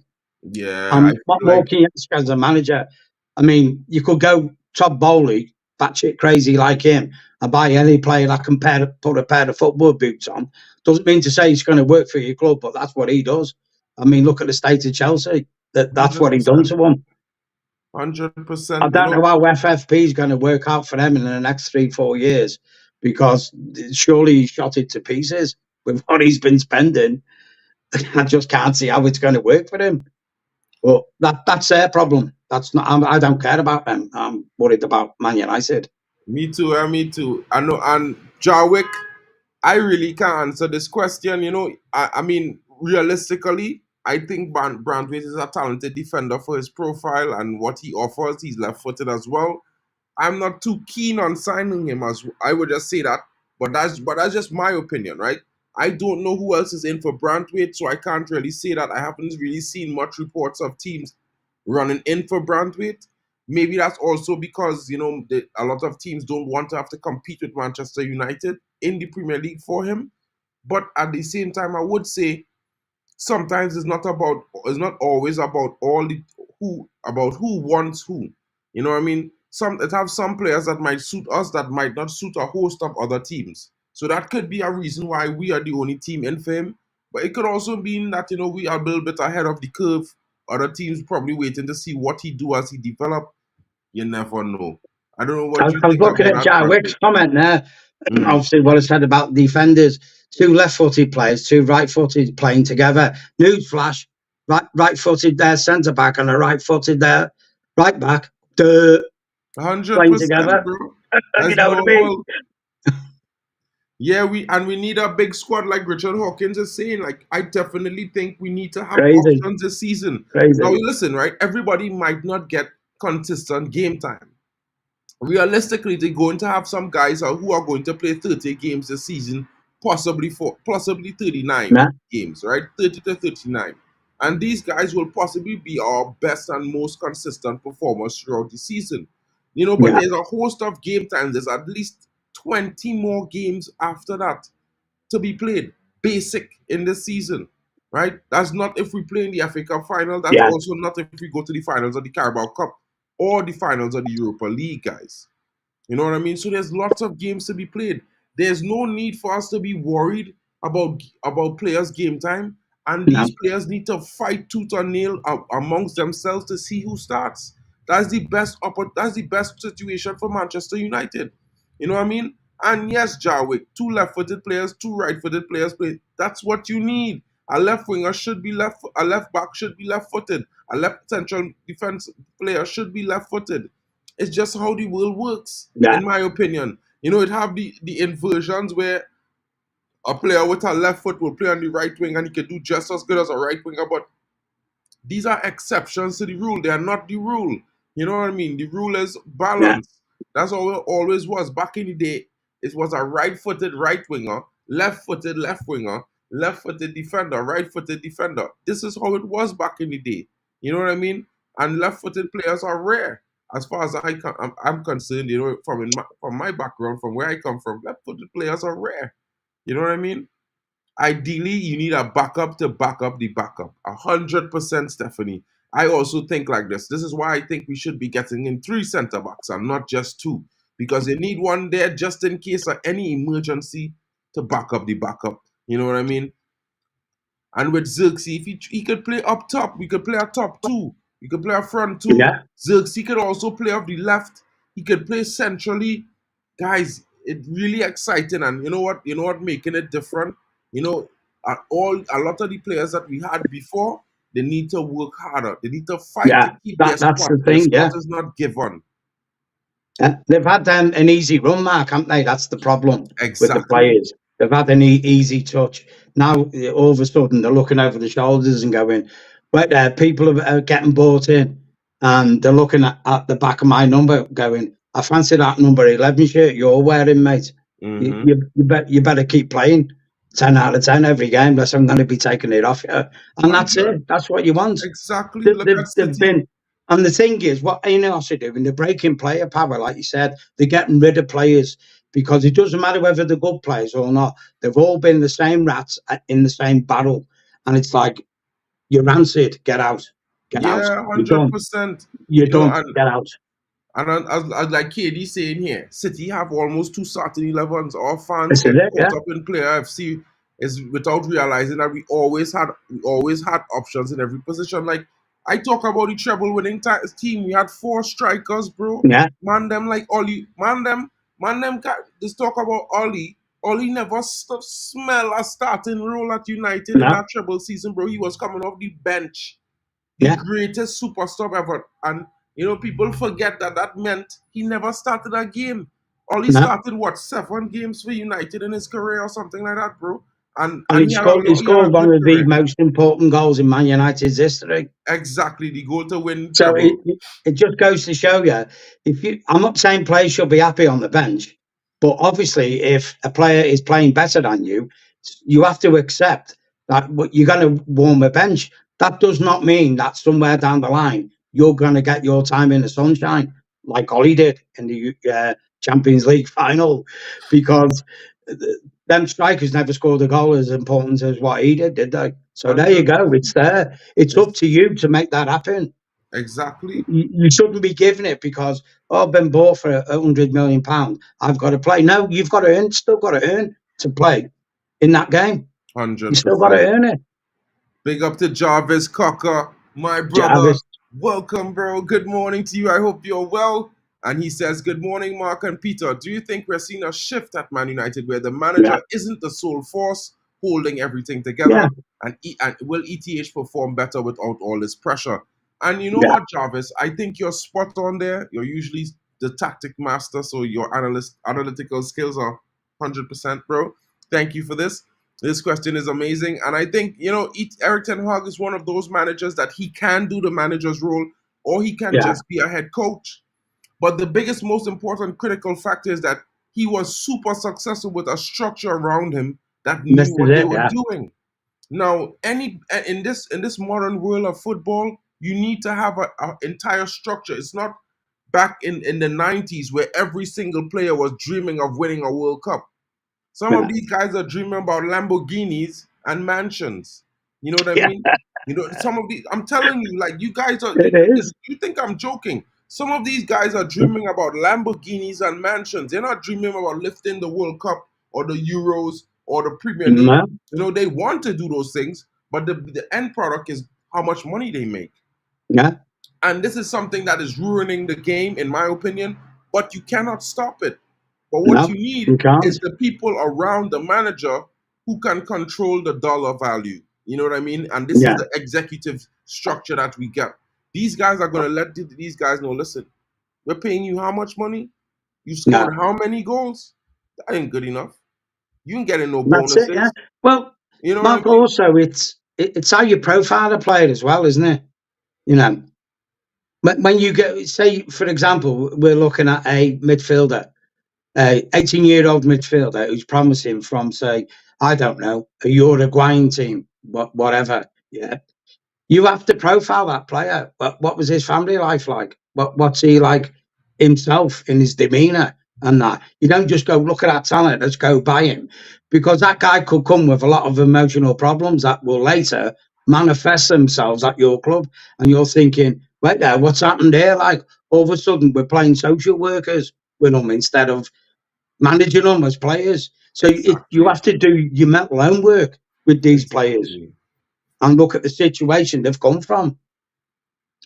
Yeah, I What feel more like can you ask as a manager? I mean, you could go Todd Bowley, batshit crazy like him, and buy any player that can put a pair of football boots on. Doesn't mean to say he's going to work for your club, but that's what he does. I mean, look at the state of Chelsea. That's what he done 100%. to them. 100%. I don't know how FFP is going to work out for them in the next 3-4 years, because surely he shot it to pieces with what he's been spending. I just can't see how it's going to work for him. But that's their problem. That's not. I don't care about them. I'm worried about Man United. Me too, me too. I know, and Jarwick, I really can't answer this question. I mean, realistically, I think Branthwaite is a talented defender for his profile and what he offers. He's left-footed as well. I'm not too keen on signing him, as I would just say that. But that's just my opinion, right? I don't know who else is in for Branthwaite, so I can't really say that. I haven't really seen much reports of teams running in for Branthwaite. Maybe that's also because a lot of teams don't want to have to compete with Manchester United in the Premier League for him. But at the same time, I would say sometimes it's not always about who wants who. You know what I mean? It have some players that might suit us that might not suit a host of other teams. So that could be a reason why we are the only team in for him. But it could also mean that we are a little bit ahead of the curve. Other teams probably waiting to see what he do as he develop. You never know. I don't know what you I was think looking about at that, Jarwick's Bradley. comment there. Mm. Obviously, what I said about defenders: 2 left-footed players, 2 right-footed playing together. Newsflash: right-footed there centre back and a right-footed there right back. Playing 100%, together. bro. You That's know what I mean? normal. Yeah, we need a big squad like Richard Hawkins is saying. Like, I definitely think we need to have Crazy, options this season. Now, crazy. listen, right? Everybody might not get consistent game time. Realistically, they're going to have some guys who are going to play 30 games this season, possibly 39 Yeah, games, right? 30 to 39. And these guys will possibly be our best and most consistent performers throughout the season. But yeah, there's a host of game times. There's at least 20 more games after that to be played, basic in the season, right? That's not if we play in the FA Cup final. That's yeah. also not if we go to the finals of the Carabao Cup or the finals of the Europa League, guys. You know what I mean? So there's lots of games to be played. There's no need for us to be worried about players' game time, and No, these players need to fight tooth and nail amongst themselves to see who starts. That's the best. That's the best situation for Manchester United. You know what I mean? And yes, Jarwick, 2 left-footed players, 2 right-footed players play. That's what you need. A left winger should be a left back should be left-footed. A left central defense player should be left-footed. It's just how the world works, yeah, in my opinion. It have the inversions where a player with a left foot will play on the right wing and he can do just as good as a right winger, but these are exceptions to the rule. They are not the rule. You know what I mean? The rule is yeah, balance. That's all it always was. Back in the day, it was a right-footed right winger, left-footed left winger, left-footed defender, right-footed defender. This is how it was back in the day. You know what I mean? And left-footed players are rare. As far as I'm concerned, from my background, from where I come from, left-footed players are rare. You know what I mean? Ideally, you need a backup to back up the backup. 100%, Stephanie. I also think like this. This is why I think we should be getting in 3 centre backs and not just 2, because you need one there just in case of any emergency to back up the backup. You know what I mean? And with Xerxes, if he could play up top, we could play a top 2. We could play a front 2. yeah. Xerxes could also play off the left. He could play centrally. Guys, it's really exciting. And you know what? Making it different? A lot of the players that we had before, they need to work harder. They need to fight to Yeah, keep their that's spot. the The thing. spot Yeah, is not given. they've had an easy run, Mark, haven't they? That's the problem with the Exactly. players. They've had an easy touch. Now, all of a sudden, they're looking over the shoulders and going, "But people are getting bought in." and they're looking at the back of my number going, I fancy that number 11 shirt you're wearing, mate. Mm-hmm. You better keep playing 10 out of 10 every game, unless I'm going to be taking it off you. And that's 100. it. That's what you want. Exactly. Look at They've City. been, and the thing is, what Ineos are doing, they're breaking player power, like you said. They're getting rid of players because it doesn't matter whether they're good players or not. They've all been the same rats in the same barrel. And it's like, you're rancid, get out. Get out. Yeah, You're done. 100%. You're You know, done. Get out. and as like KD saying here, City have almost 2 starting 11s. Our fans This is get it, caught yeah. up in player FC is without realizing that we always had options in every position. Like I talk about the treble winning team, we had 4 strikers, bro. Yeah. Man them like Ollie, man them. Just talk about Ollie. Ollie never smell a starting role at United in No. that treble season, bro. He was coming off the bench, the Yeah. greatest superstar ever. And you know, people forget that meant he never started a game. Ollie No. started what 7 games for United in his career or something like that, bro. And And he he had a scored one good of the career. most important goals in Man United's history. Exactly, the goal to win So treble. it just goes to show you, I'm not saying players should be happy on the bench, but obviously if a player is playing better than you, you have to accept that you're going to warm a bench. That does not mean that somewhere down the line you're going to get your time in the sunshine, like Ollie did in the Champions League final, because them strikers never scored a goal as important as what he did they? So there you go. 100%. It's there. It's up to you to make that happen. Exactly. You shouldn't be giving it because, I've been bought for £100 million. I've got to play. No, you've got to earn. Still got to earn to play in that game. You still got to 100%. earn it. Big up to Jarvis Cocker, my brother. Jarvis. Welcome, bro. Good morning to you. I hope you're well. And he says, good morning, Mark and Peter. Do you think we're seeing a shift at Man United where the Yeah. manager isn't the sole force holding everything Yeah. together? And will ETH perform better without all this pressure? And you know Yeah. what, Jarvis? I think you're spot on there. You're usually the tactic master, so your analytical skills are 100%, bro. Thank you for this. This question is amazing. And I think, you know, Eric Ten Hag is one of those managers that he can do the manager's role or he can Yeah. just be a head coach. But the biggest, most important critical factor is that he was super successful with a structure around him that knew This is what they it. were Yeah. doing. Now, in this modern world of football, you need to have an entire structure. It's not back in the 90s where every single player was dreaming of winning a World Cup. Some of Yeah. these guys are dreaming about Lamborghinis and mansions. You know what I Yeah. mean? You know, some of these, I'm telling you, like you guys are, It is. you think I'm joking. Some of these guys are dreaming about Lamborghinis and mansions. They're not dreaming about lifting the World Cup or the Euros or the Premier League. No. You know, they want to do those things, but the end product is how much money they make. Yeah. And this is something that is ruining the game, in my opinion, but you cannot stop it. But what No. you need You can't. is the people around the manager who can control the dollar value. You know what I mean? And this is Yeah. the executive structure that we get. These guys are going to let these guys know, listen, we're paying you how much money? You No. scored how many goals? That ain't good enough. You ain't getting no That's it. Yeah. bonuses. Well, You know what I Mark, mean? also, it's how you profile a player as well, isn't it? You know, when you get, say, for example, we're looking at a midfielder, a 18-year-old midfielder who's promising from, say, I don't know, a Uruguayan team, whatever. Yeah, you have to profile that player. What was his family life like? What's he like himself in his demeanour and that? You don't just go, look at that talent, let's go buy him, because that guy could come with a lot of emotional problems that will later manifest themselves at your club, and you're thinking, wait there, what's happened there? Like all of a sudden, we're playing social workers with them instead of managing them as players. So you Exactly. have to do your mental homework with these players Exactly. and look at the situation they've come from.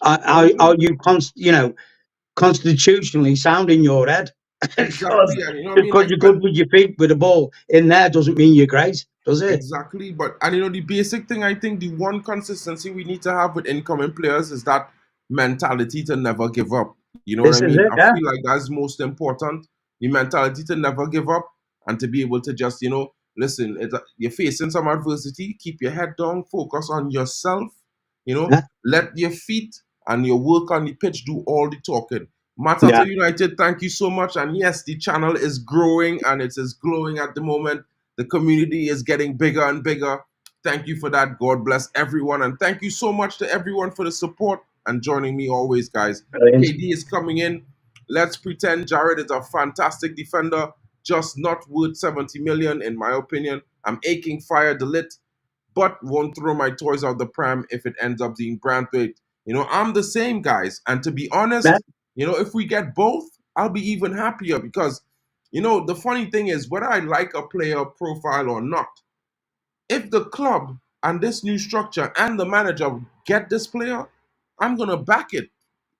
Are 100. you constitutionally sound in your head? because Exactly. And you know what I mean? because Like, you're good with your feet with the ball in there doesn't mean you're great, does it? exactly, but and you know the basic thing I think the one consistency we need to have with incoming players is that mentality to never give up. You know what I This is mean? it, I yeah. feel like that's most important. The mentality to never give up and to be able to just listen. You're facing some adversity. Keep your head down. Focus on yourself. Yeah. Let your feet and your work on the pitch do all the talking. Yeah. Matata United, thank you so much. And yes, the channel is growing and it is glowing at the moment. The community is getting bigger and bigger. Thank you for that. God bless everyone. And thank you so much to everyone for the support and joining me always, guys. Brilliant. KD is coming in. Let's pretend Jarrad is a fantastic defender, just not worth 70 million, in my opinion. I'm aching fire delete, but won't throw my toys out the pram if it ends up being Branthwaite. I'm the same, guys. And to be honest, Yeah. if we get both, I'll be even happier because, the funny thing is, whether I like a player profile or not, if the club and this new structure and the manager get this player, I'm going to back it,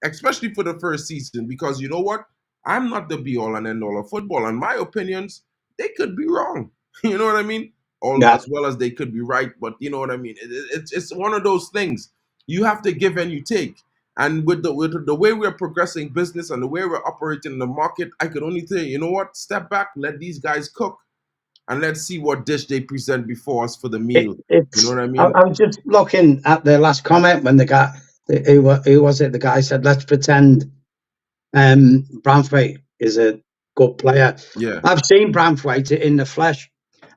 especially for the first season, because you know what? I'm not the be all and end all of football, and my opinions, they could be wrong. You know what I mean? All Yeah. as well as they could be right, but you know what I mean? It's one of those things. You have to give and you take. And with the way we're progressing business and the way we're operating in the market, I could only say, you know what? Step back, let these guys cook, and let's see what dish they present before us for the meal. You know what I mean? I was just looking at the last comment when the guy, who was it? The guy said, "Let's pretend Branthwaite is a good player." Yeah. I've seen Branthwaite in the flesh,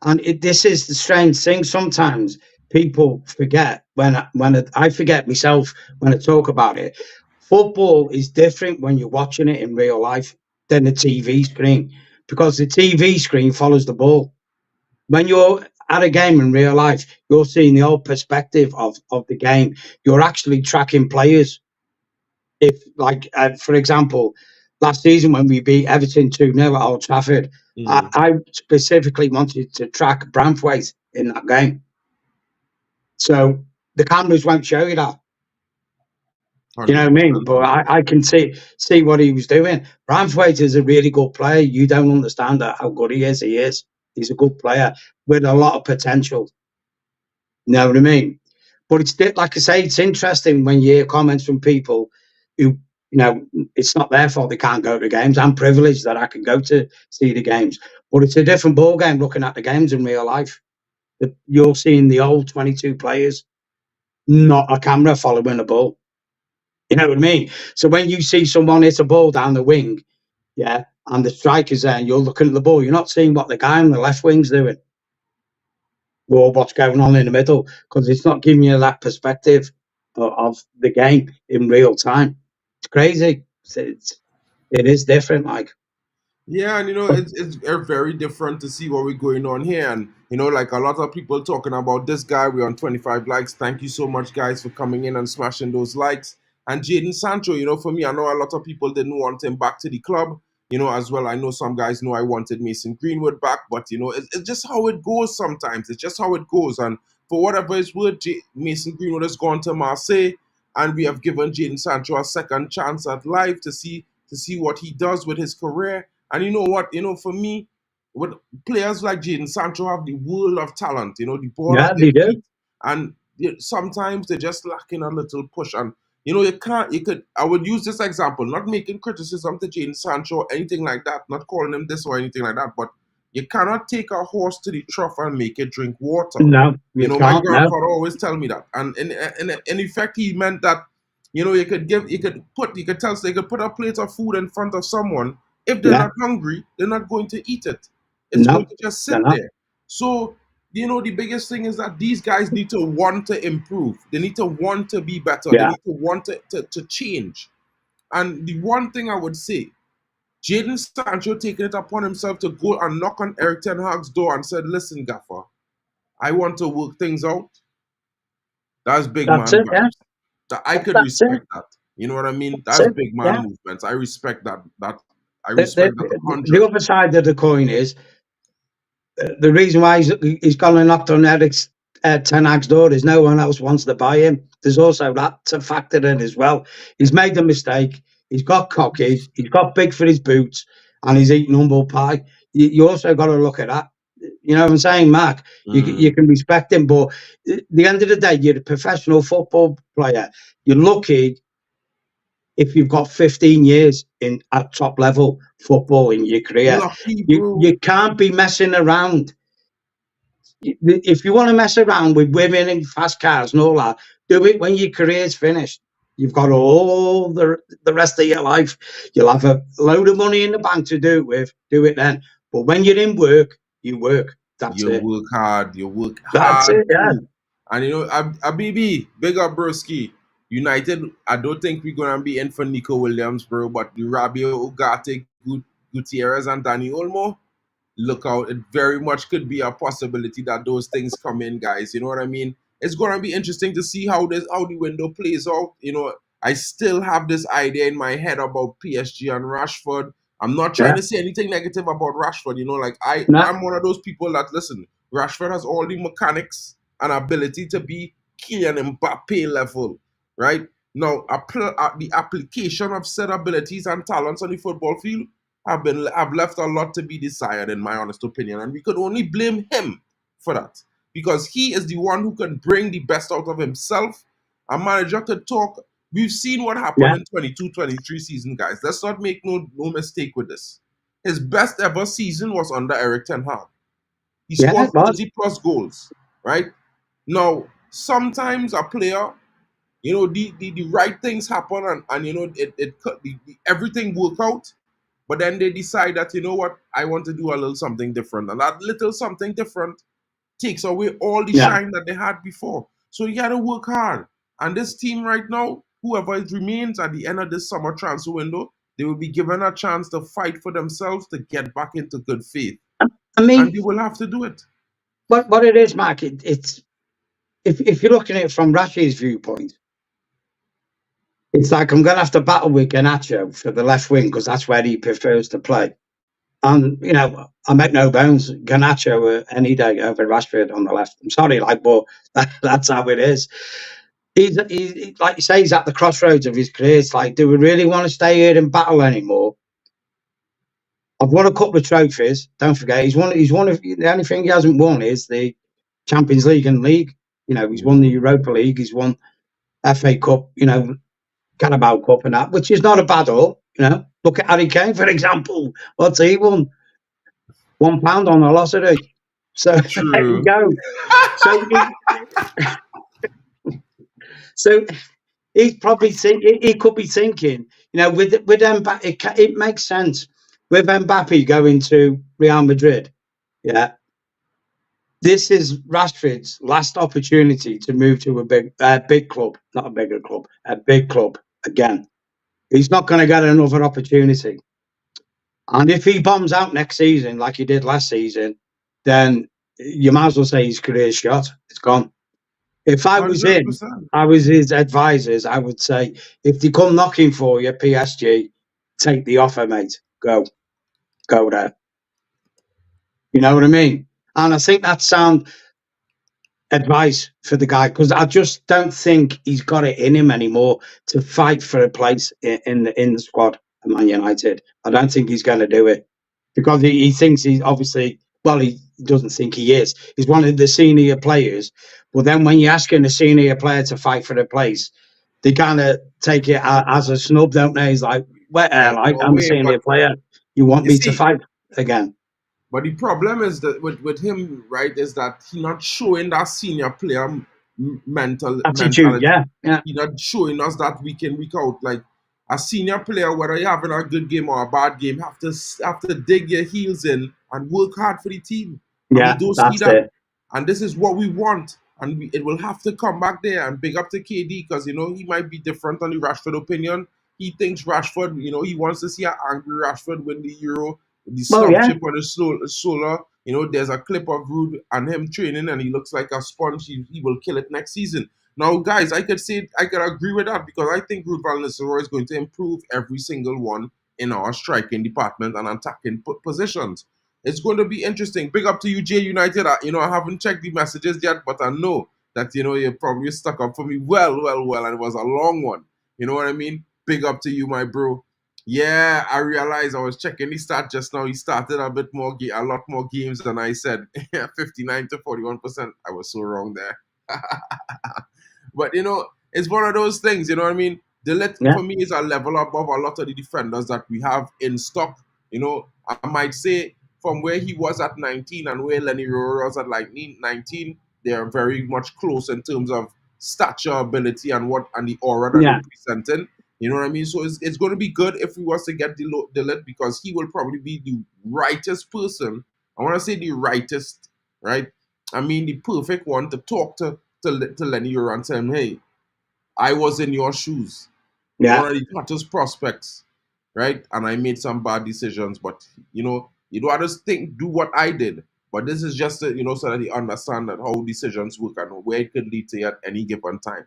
and this is the strange thing. Sometimes people forget I forget myself when I talk about it. Football is different when you're watching it in real life than the TV screen, because the TV screen follows the ball. When you're at a game in real life, you're seeing the whole perspective of the game. You're actually tracking players. If, like, for example, last season when we beat Everton 2-0 at Old Trafford, I specifically wanted to track Branthwaite in that game. So the cameras won't show you that. You know what I mean? But I can see what he was doing. Branthwaite is a really good player. You don't understand how good he is. He is. He's a good player with a lot of potential. You know what I mean? But it's like I say, it's interesting when you hear comments from people who, it's not their fault they can't go to games. I'm privileged that I can go to see the games. But it's a different ball game looking at the games in real life. You're seeing the old 22 players, not a camera following a ball. You know what I mean? So when you see someone hit a ball down the wing, yeah, and the striker's there and you're looking at the ball, you're not seeing what the guy on the left wing's doing or what's going on in the middle, because it's not giving you that perspective of the game in real time. It's crazy. It is different, like. Yeah, and it's very different to see what we're going on here. And like a lot of people talking about this guy, we're on 25 likes. Thank you so much, guys, for coming in and smashing those likes. And Jadon Sancho, for me, I know a lot of people didn't want him back to the club, as well. I know some guys know I wanted Mason Greenwood back, but it's just how it goes sometimes. It's just how it goes. And for whatever it's worth, Mason Greenwood has gone to Marseille, and we have given Jadon Sancho a second chance at life to see what he does with his career. And you know what? For me, with players like Jadon Sancho have the world of talent, the ball Yeah, at their they do. feet. And sometimes they're just lacking a little push. And, I would use this example, not making criticism to Jadon Sancho or anything like that, not calling him this or anything like that, but you cannot take a horse to the trough and make it drink water. No, you can't. My grandfather always tell me that. And in effect, he meant that, you could put a plate of food in front of someone. If they're not hungry, they're not going to eat it. It's going to just sit there. So, the biggest thing is that these guys need to want to improve. They need to want to be better. Yeah. They need to want to change. And the one thing I would say, Jadon Sancho taking it upon himself to go and knock on Erik ten Hag's door and said, "Listen, Gaffer, I want to work things out." That's big man vibes. Yeah. That I could respect that. You know what I mean? That's big man movements. I respect that. I respect that 100. The other side of the coin is the reason why he's gone and knocked on Erik ten Hag's door is no one else wants to buy him. There's also that to factor in as well. He's made the mistake. He's got cocky. He's got big for his boots, and he's eating humble pie. You also got to look at that. You know what I'm saying, Mark? You can respect him, but at the end of the day, you're a professional football player. You're lucky if you've got 15 years at top level football in your career. Lucky, you can't be messing around. If you want to mess around with women and fast cars and all that, do it when your career's finished. You've got all the rest of your life. You'll have a load of money in the bank to do it with. Do it then. But when you're in work, you work. That's You it. work hard. You work That's hard it. Yeah. too. And Abibi, big up broski. United, I don't think we're gonna be in for Nico Williams, bro. But the Rabiot, Ugarte, Gutierrez, and Dani Olmo, look out. It very much could be a possibility that those things come in, guys. You know what I mean? It's gonna be interesting to see how the window plays out. I still have this idea in my head about PSG and Rashford. I'm not trying Yeah. to say anything negative about Rashford. No. I'm one of those people that listen. Rashford has all the mechanics and ability to be Kylian Mbappe level, right? Now, the application of said abilities and talents on the football field have left a lot to be desired, in my honest opinion, and we could only blame him for that because he is the one who can bring the best out of himself. A manager could talk. We've seen what happened Yeah. in 22-23 season, guys. Let's not make no mistake with this. His best ever season was under Eric Ten Hag. He Yeah. scored It was. 30 plus goals, right? Now, sometimes a player, the right things happen and everything work out, but then they decide that, you know what, I want to do a little something different. And that little something different takes away all the Yeah. shine that they had before. So you got to work hard. And this team right now, whoever it remains at the end of this summer transfer window, they will be given a chance to fight for themselves to get back into good faith. I And mean, they will have to do it. what it is, Mark, it's if you're looking at it from Rashi's viewpoint, it's like I'm going to have to battle with Garnacho for the left wing because that's where he prefers to play. And, I make no bones, Garnacho any day over Rashford on the left. I'm sorry, but that's how it is. He's like you say, he's at the crossroads of his career. It's like, do we really want to stay here and battle anymore? I've won a couple of trophies. Don't forget, he's one of the only thing he hasn't won is the Champions League and League. He's won the Europa League, he's won FA Cup, Carabao Cup and that, which is not a bad all. Look at Harry Kane, for example. What's he won? £1 on the lottery. So there you True. go. So he's probably he could be thinking, with Mbappe, it makes sense with Mbappe going to Real Madrid. Yeah, this is Rashford's last opportunity to move to a big club, not a bigger club, a big club again. He's not going to get another opportunity. And if he bombs out next season like he did last season, then you might as well say his career's shot. It's gone. If I was him, 100%. I was his advisors, I would say, if they come knocking for you, PSG, take the offer, mate. Go there. You know what I mean? And I think that's sound advice for the guy because I just don't think he's got it in him anymore to fight for a place in the squad at Man United. I don't think he's going to do it because he thinks he's obviously, well, he doesn't think he is. He's one of the senior players. But then when you're asking a senior player to fight for a place, they kind of take it as a snub, don't they? He's like, well, No I'm a way, senior but player. You want you me to see, fight again? but the problem is that with him, right, is that he not showing that senior player Attitude, mentality. yeah, yeah, He not showing us that week in, week out. Like a senior player, whether you're having a good game or a bad game, have to dig your heels in and work hard for the team. And we yeah, don't see that's that. it. And this is what we want. And it will have to come back there. And big up to KD because, he might be different on the Rashford opinion. He thinks Rashford, he wants to see an angry Rashford win the Euro, the Well, snub yeah, chip on his shoulder. There's a clip of Rude and him training, and he looks like a sponge. He will kill it next season. Now, guys, I could agree with that because I think Ruud van Nistelrooy is going to improve every single one in our striking department and attacking positions. It's going to be interesting. Big up to you, J United. I haven't checked the messages yet, but I know that you're probably stuck up for me well, and it was a long one. You know what I mean? Big up to you, my bro. Yeah, I realized I was checking the stat just now. He started a lot more games than I said. 59 to 41%. I was so wrong there. But it's one of those things. You know what I mean? yeah, For me is a level above a lot of the defenders that we have in stock. I might say from where he was at 19 and where Leny Yoro was at like 19, they are very much close in terms of stature, ability, and the aura that Yeah. they're presenting. You know what I mean? So it's going to be good if we was to get Dillett, because he will probably be the rightest person. I want to say the rightest, right? I mean, the perfect one to talk to Leny Yoro and tell him, hey, I was in your shoes, Yeah. one of the hottest prospects, right? And I made some bad decisions, but you don't have to do what I did. But this is just so that you understand that how decisions work and where it could lead to at any given time.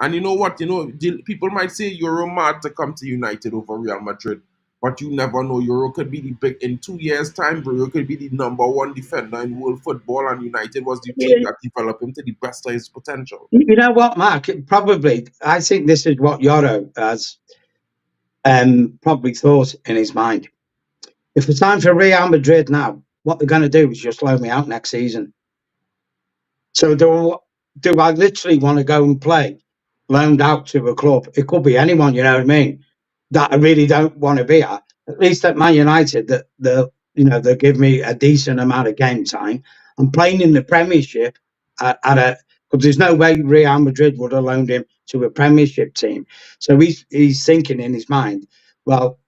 And you know what? People might say Euro mad to come to United over Real Madrid, but you never know. Euro could be the big in 2 years' time. Euro could be the #1 defender in world football, and United was the team that developed him to the best of his potential. You know what, Mark? Probably, I think this is what Yoro has probably thought in his mind. If it's time for Real Madrid now, what they're going to do is just loan me out next season. So do I literally want to go and play loaned out to a club? It could be anyone, you know what I mean, that I really don't want to be at. At least at Man United, that they'll give me a decent amount of game time. I'm playing in the Premiership because there's no way Real Madrid would have loaned him to a Premiership team. So he's thinking in his mind, well,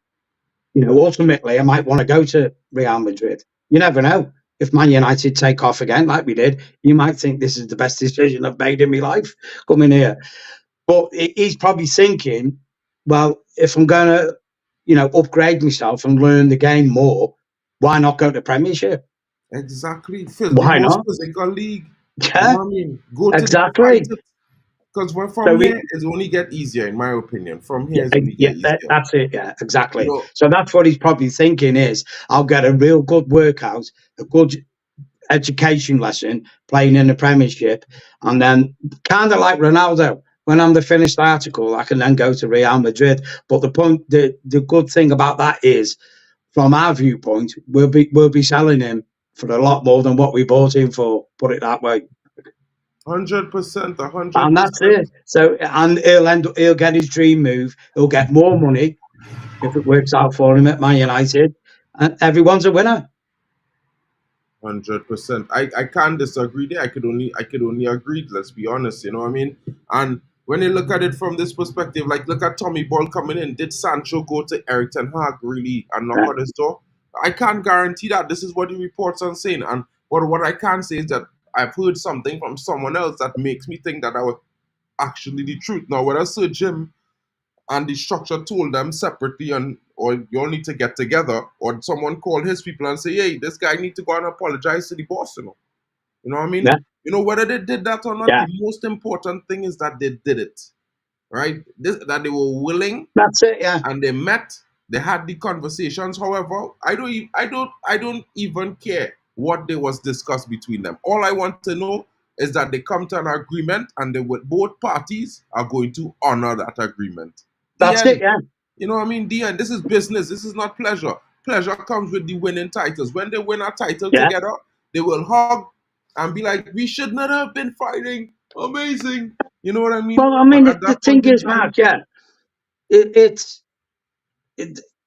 ultimately I might want to go to Real Madrid. You never know. If Man United take off again, like we did, you might think this is the best decision I've made in my life coming here. But he's probably thinking, well, if I'm going to, upgrade myself and learn the game more, why not go to Premiership? Exactly. The Why most not? physical league. You Yeah, know what I mean? Go to fight exactly. it. Because So from here, it's only get easier, in my opinion. From here, it's only get easier. that's it. Yeah, exactly. You know, So that's what he's probably thinking is, I'll get a real good workout, a good education lesson playing in the Premiership, and then kind of like Ronaldo. When I'm the finished article, I can then go to Real Madrid. But the good thing about that is, from our viewpoint, we'll be selling him for a lot more than what we bought him for. Put it that way. 100%, And that's 100%. it. So, and he'll get his dream move. He'll get more money if it works out for him at Man United, and everyone's a winner. 100%. I can't disagree there. I could only agree. Let's be honest. You know what I mean? And when you look at it from this perspective, like look at Tommy Ball coming in. Did Sancho go to Eric Ten Hag really and knock Yeah. on his door? I can't guarantee that. This is what the reports are saying. And but what I can say is that I've heard something from someone else that makes me think that was actually the truth. Now, whether Sir Jim and the structure told them separately or you all need to get together, or someone called his people and say, hey, this guy need to go and apologize to the boss, You know what I mean? Yeah. Whether they did that or not, Yeah. the most important thing is that they did it. Right? That they were willing That's it. Yeah. and they met, they had the conversations. However, I don't even care what they was discussed between them. All I want to know is that they come to an agreement and both parties are going to honor that agreement. That's it. Yeah. You know what I mean? The end. This is business. This is not pleasure. Pleasure comes with the winning titles. When they win a title Yeah. together, they will hug and be like, we should not have been fighting. Amazing. You know what I mean? Well, I mean, But at the that thing point in is, time, Mark, yeah, it's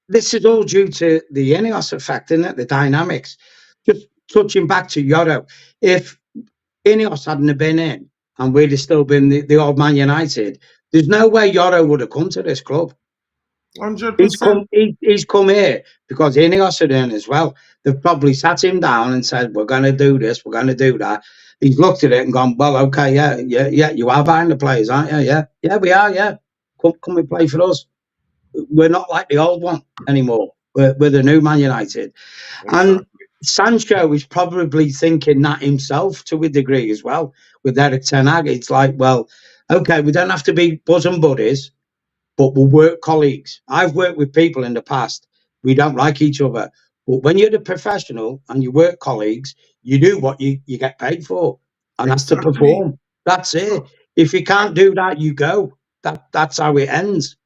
this is all due to the Ineos effect, isn't it? The dynamics. Just touching back to Yoro, if Ineos hadn't have been in and we'd have still been the old Man United, there's no way Yoro would have come to this club. 100%. He's come here because Ineos are in as well. They've probably sat him down and said, we're going to do this, we're going to do that. He's looked at it and gone, well, okay, yeah, you are buying the players, aren't you? Yeah, we are, yeah. Come and play for us. We're not like the old one anymore. We're the new Man United. And Exactly. Sancho is probably thinking that himself to a degree as well with Eric Ten Hag. It's like, well, okay, we don't have to be bosom buddies, but we'll work colleagues. I've worked with people in the past. We don't like each other. But when you're the professional and you work colleagues, you do what you get paid for. And that's to Exactly. perform. That's it. If you can't do that, you go. That's how it ends.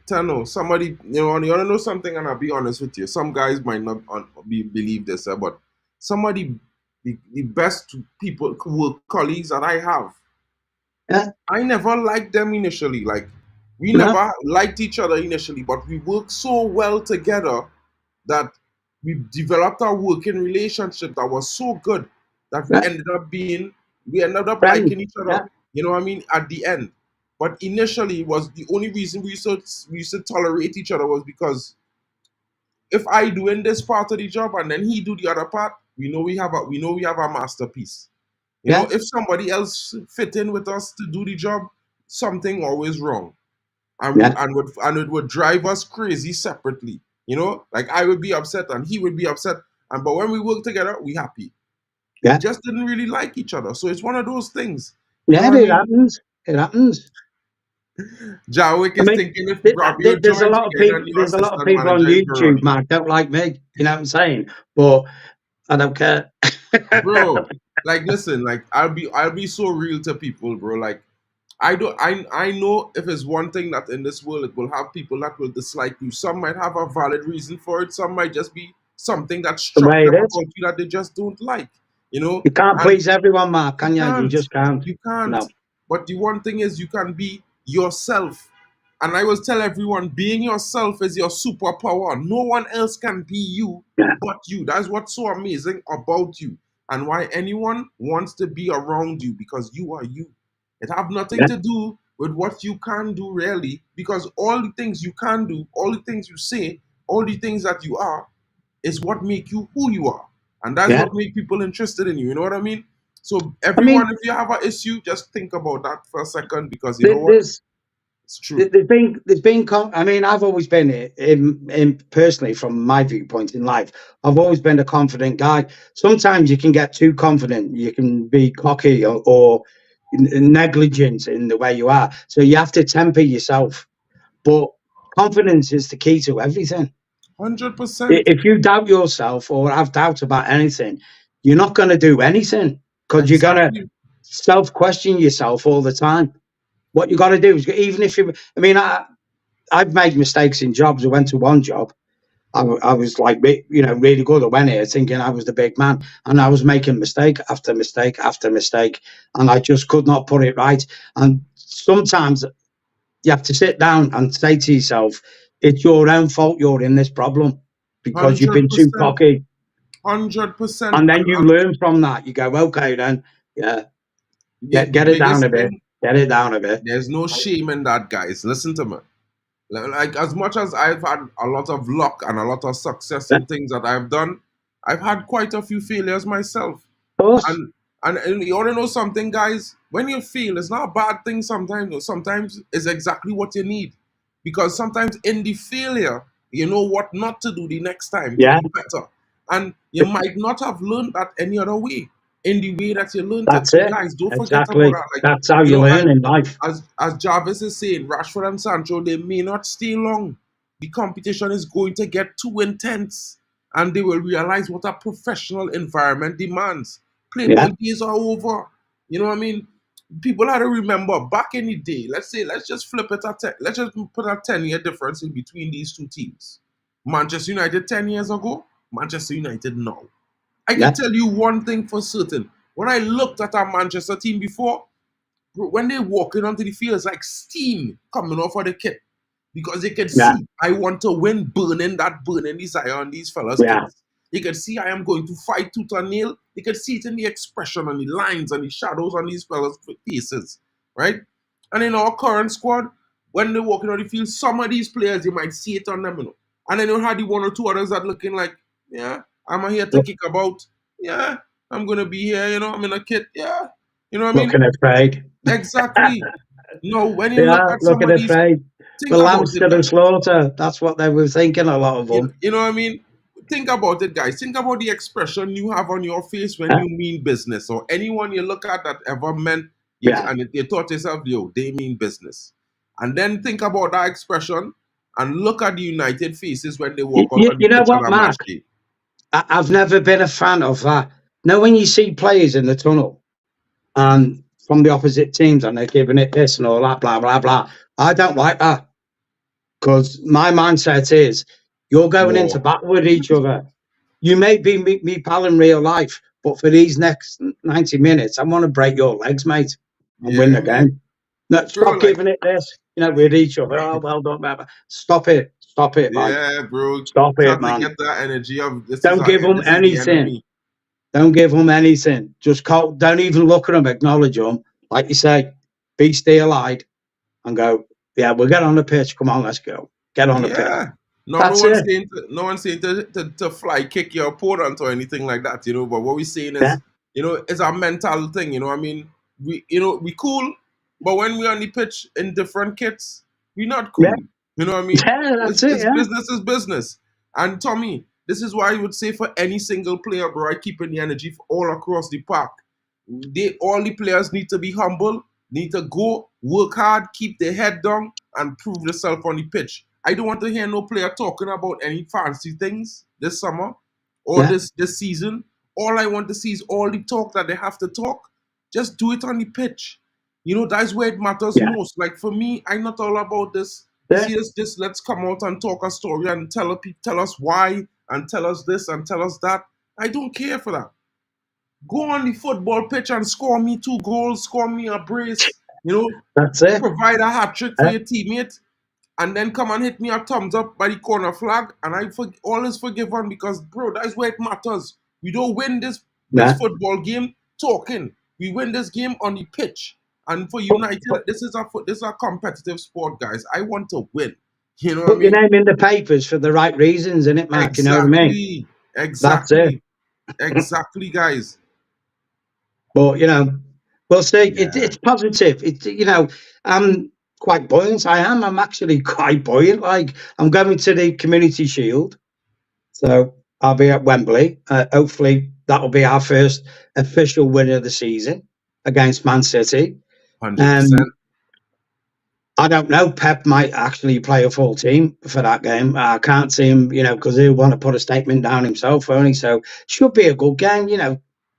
Tano, somebody, you want to know something, and I'll be honest with you. Some guys might not believe this, but somebody, the best people, work colleagues that I have, Yeah. I never liked them initially. Like, we No. never liked each other initially, but we worked so well together that we developed our working relationship that was so good that Yeah. we ended up Friends. liking each other. Yeah. You know what I mean? At the end. But initially was the only reason we used to tolerate each other was because if I doing this part of the job and then he do the other part, we know we have a masterpiece. You know, Yeah, if somebody else fit in with us to do the job, something always wrong. yeah, And it would drive us crazy separately. You know, like I would be upset and he would be upset. But when we work together, we happy. We yeah, just didn't really like each other. So it's one of those things. You know yeah. what I It mean? happens. It happens. Jarwick I is mean, thinking if Rabiot there's a joins, lot we of get a people. new There's a lot of assistant people on manager in YouTube, Burundi. Mark, don't like me. You know what I'm saying? But I don't care. Bro, like listen, like I'll be so real to people, bro. Like I know if it's one thing that in this world it will have people that will dislike you. Some might have a valid reason for it. Some might just be something that The struck way it them is. about you that they just don't like. You know? You can't And please everyone, Mark, you can you? You can't. just can't. You can't. No. But the one thing is you can be yourself. And I always tell everyone, being yourself is your superpower. No one else can be you Yeah, but you. That's what's so amazing about you. And why anyone wants to be around you because you are you. It have nothing yeah, to do with what you can do really, because all the things you can do, all the things you say, all the things that you are, is what make you who you are. And that's yeah. what make people interested in you. You know what I mean? So I everyone, mean, if you have an issue, just think about that for a second because you know there- what? there's It's true. I mean, I've always been in personally from my viewpoint in life. I've always been a confident guy. Sometimes you can get too confident. You can be cocky or negligent in the way you are. So you have to temper yourself. But confidence is the key to everything. 100%. If you doubt yourself or have doubt about anything, you're not going to do anything because you're going to Exactly. self question yourself all the time. What you got to do is, even if you, I mean, I've made mistakes in jobs. I went to one job. I was like, really good. I went here thinking I was the big man, and I was making mistake after mistake after mistake, and I just could not put it right. And sometimes you have to sit down and say to yourself, it's your own fault you're in this problem because you've been too 100%. cocky. 100%. And then you learn from that. You go, okay, then, yeah, The get it down biggest a bit. thing, Get it down a bit. there's no shame in that, guys. Listen to me. Like as much as I've had a lot of luck and a lot of success Yeah, in things that I've done, I've had quite a few failures myself. of course. And you want to know something, guys? When you fail, it's not a bad thing sometimes. No. Sometimes it's exactly what you need. Because sometimes in the failure, you know what not to do the next time to Yeah, be better. And you might not have learned that any other way, in the way that you learned it. that's So, it. guys, don't forget about Exactly. that. Like, That's how you you know, learn in life. as Jarvis is saying, Rashford and Sancho, they may not stay long. The competition is going to get too intense, and they will realize what a professional environment demands. Yeah, Playboy days are over. You know what I mean? People have to remember back in the day. Let's just flip it at let's just put a 10-year difference in between these two teams. Manchester United 10 years ago, Manchester United now. I can yeah, tell you one thing for certain. When I looked at our Manchester team before, bro, when they walking onto the field, it's like steam coming off of the kit because they can yeah, see I want to win, burning desire on these fellas' yeah, kits. You can see I am going to fight tooth and nail. You can see it in the expression and the lines and the shadows on these fellas' faces, right? And in our current squad, when they're walking on the field, some of these players you might see it on them, you know. And then you had the one or two others that looking like, yeah, I'm here to Look, kick about. Yeah, I'm gonna be here, you know. I'm in a kit. Yeah, you know what I mean? looking afraid. Exactly. No, when you look Yeah, at some looking of these, afraid. think The about lambs it, to the guys. slaughter. That's what they were thinking, a lot of them. You know what I mean? Think about it, guys. Think about the expression you have on your face when Yeah, you mean business, or anyone you look at that ever meant you, yeah. and you thought to yourself, yo, they mean business. And then think about that expression and look at the United faces when they walk out on the You know pitch on what, a match Mark? day. I've never been a fan of that. Now, when you see players in the tunnel and from the opposite teams and they're giving it this and all that, blah, blah, blah, I don't like that because my mindset is you're going into War. battle with each other. You may be me pal in real life, but for these next 90 minutes, I want to break your legs, mate, and win Yeah, the man. game. No, Bro, stop like, giving it this, with each other. Oh, well done, man. Stop it. Stop it, Mike. yeah, bro. Stop it, Start to man. get that energy of Don't give them this is the anything. enemy. Don't give them anything. Just don't even look at them, acknowledge them, like you say. be steel-eyed, and go, yeah, we'll get on the pitch. Come on, let's go. Get on the pitch. Yeah. No, That's it. no one's saying to fly kick your opponent or anything like that, you know. But what we're saying Yeah, is, you know, it's our mental thing, you know. I mean, we cool, but when we're on the pitch in different kits, we not yeah, cool. You know what I mean? yeah. That's it. It's Yeah, business is business. And Tommy, this is why I would say for any single player, bro, I keep in the energy for all across the park. All the players need to be humble, need to go, work hard, keep their head down, and prove themselves on the pitch. I don't want to hear no player talking about any fancy things this summer or yeah, this season. All I want to see is all the talk that they have to talk. Just do it on the pitch. You know, that's where it matters yeah, most. Like for me, I'm not all about this. yeah, Just let's come out and talk a story and tell us why and tell us this and tell us that. I don't care for that. Go on the football pitch and score me 2 goals, score me a brace, you know, that's it. provide a hat trick for Yeah, your teammate, and then come and hit me a thumbs up by the corner flag, and all is forgiven because, bro, that's where it matters. We don't win this yeah. football game talking. We win this game on the pitch. And for Put, United, put, this is a competitive sport, guys. I want to win. You know what I put your mean? name in the papers for the right reasons, innit, Mark? You know what I mean? Exactly, That's it. exactly, exactly, guys. But we'll see. Yeah, It's positive. I'm quite buoyant. I am. I'm actually quite buoyant. Like, I'm going to the Community Shield, so I'll be at Wembley. Hopefully, that'll be our first official win of the season against Man City. 100%. I don't know. Pep might actually play a full team for that game. I can't see him, because he'll want to put a statement down himself only. So should be a good game.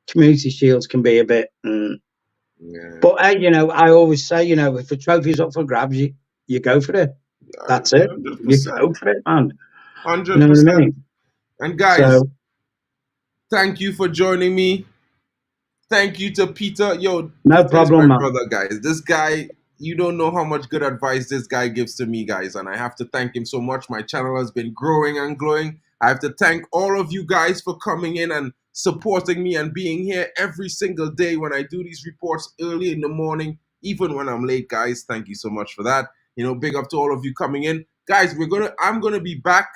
Community Shields can be a bit. Yeah, But hey, I always say, if a trophy's up for grabs, you go for it. That's it. You 100%. go for it, man. You know what I 100%. mean? And guys, So thank you for joining me. Thank you to Peter. Yo, no Peter is my problem, man. brother, guys. This guy, you don't know how much good advice this guy gives to me, guys. And I have to thank him so much. My channel has been growing and glowing. I have to thank all of you guys for coming in and supporting me and being here every single day when I do these reports early in the morning, even when I'm late, guys. Thank you so much for that. Big up to all of you coming in. Guys, I'm gonna be back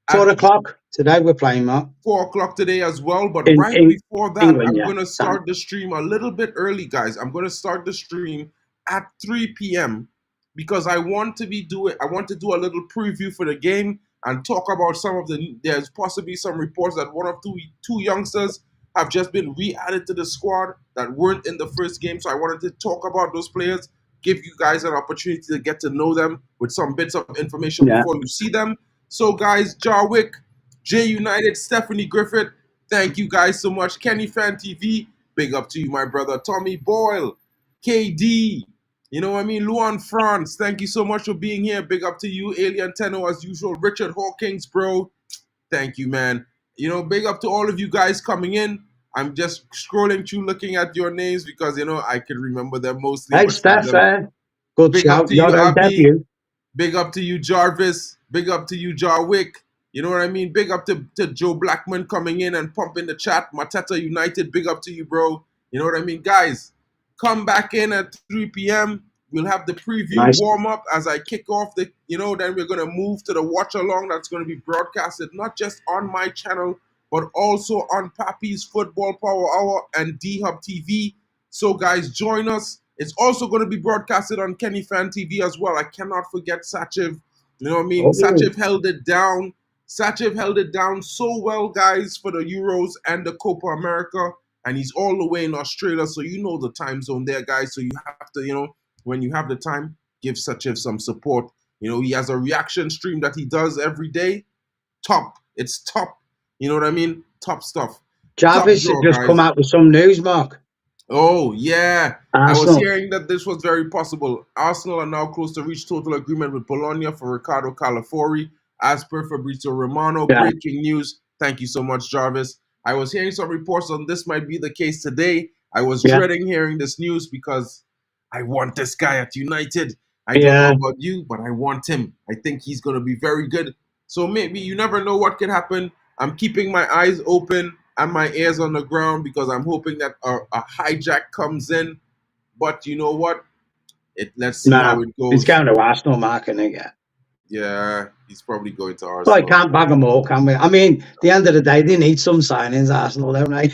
at 4 o'clock today. We're playing, Mark, 4 o'clock today as well. But in right before that, England. I'm Yeah, gonna Sam. start the stream a little bit early, guys. I'm gonna start the stream at 3 p.m. because I want to do a little preview for the game and talk about there's possibly some reports that one of two youngsters have just been re-added to the squad that weren't in the first game. So I wanted to talk about those players, give you guys an opportunity to get to know them with some bits of information Yeah, before you see them. So guys, Jarwick, J United, Stephanie Griffith, thank you guys so much. Kenny Fan TV, big up to you, my brother. Tommy Boyle, KD, you know what I mean? Luan France, thank you so much for being here. Big up to you, Alien Tenno, as usual. Richard Hawkins, bro, thank you, man. Big up to all of you guys coming in. I'm just scrolling through looking at your names because, I can remember them mostly, hey, but some of Steph, them. good Big up shout. to you, Your own Abby. debut. Big up to you, Jarvis. Big up to you, Jarwick. You know what I mean? Big up to Joe Blackman coming in and pumping the chat. Mateta United, big up to you, bro. You know what I mean? Guys, come back in at 3 p.m. We'll have the preview Nice. warm up as I kick off then we're going to move to the watch along that's going to be broadcasted not just on my channel, but also on Pappy's Football Power Hour and D Hub TV. So, guys, join us. It's also going to be broadcasted on Kenny Fan TV as well. I cannot forget Sachiv. You know what I mean? Oh, Sachiv held it down. Sachiv held it down so well, guys, for the Euros and the Copa America. And he's all the way in Australia, so you know the time zone there, guys. So you have to, when you have the time, give Sachiv some support. He has a reaction stream that he does every day. Top. It's top. You know what I mean? Top stuff. Top Jarvis had draw, just come guys. out with some news, Mark. Oh, yeah. I was Arsenal. hearing that this was very possible. Arsenal are now close to reach total agreement with Bologna for Ricardo Calafori, as per Fabrizio Romano. Yeah, Breaking news. Thank you so much, Jarvis. I was hearing some reports on this might be the case today. I was yeah, dreading hearing this news because I want this guy at United. I don't know yeah. about you, but I want him. I think he's going to be very good. So maybe you never know what can happen. I'm keeping my eyes open and my ears on the ground because I'm hoping that a hijack comes in. But you know what? Let's see how it he's goes. going to Arsenal, Mark, and yeah. Yeah, he's probably going to Well, I Arsenal. can't bag them all, can we? I mean, at the end of the day, they need some signings, Arsenal, don't they?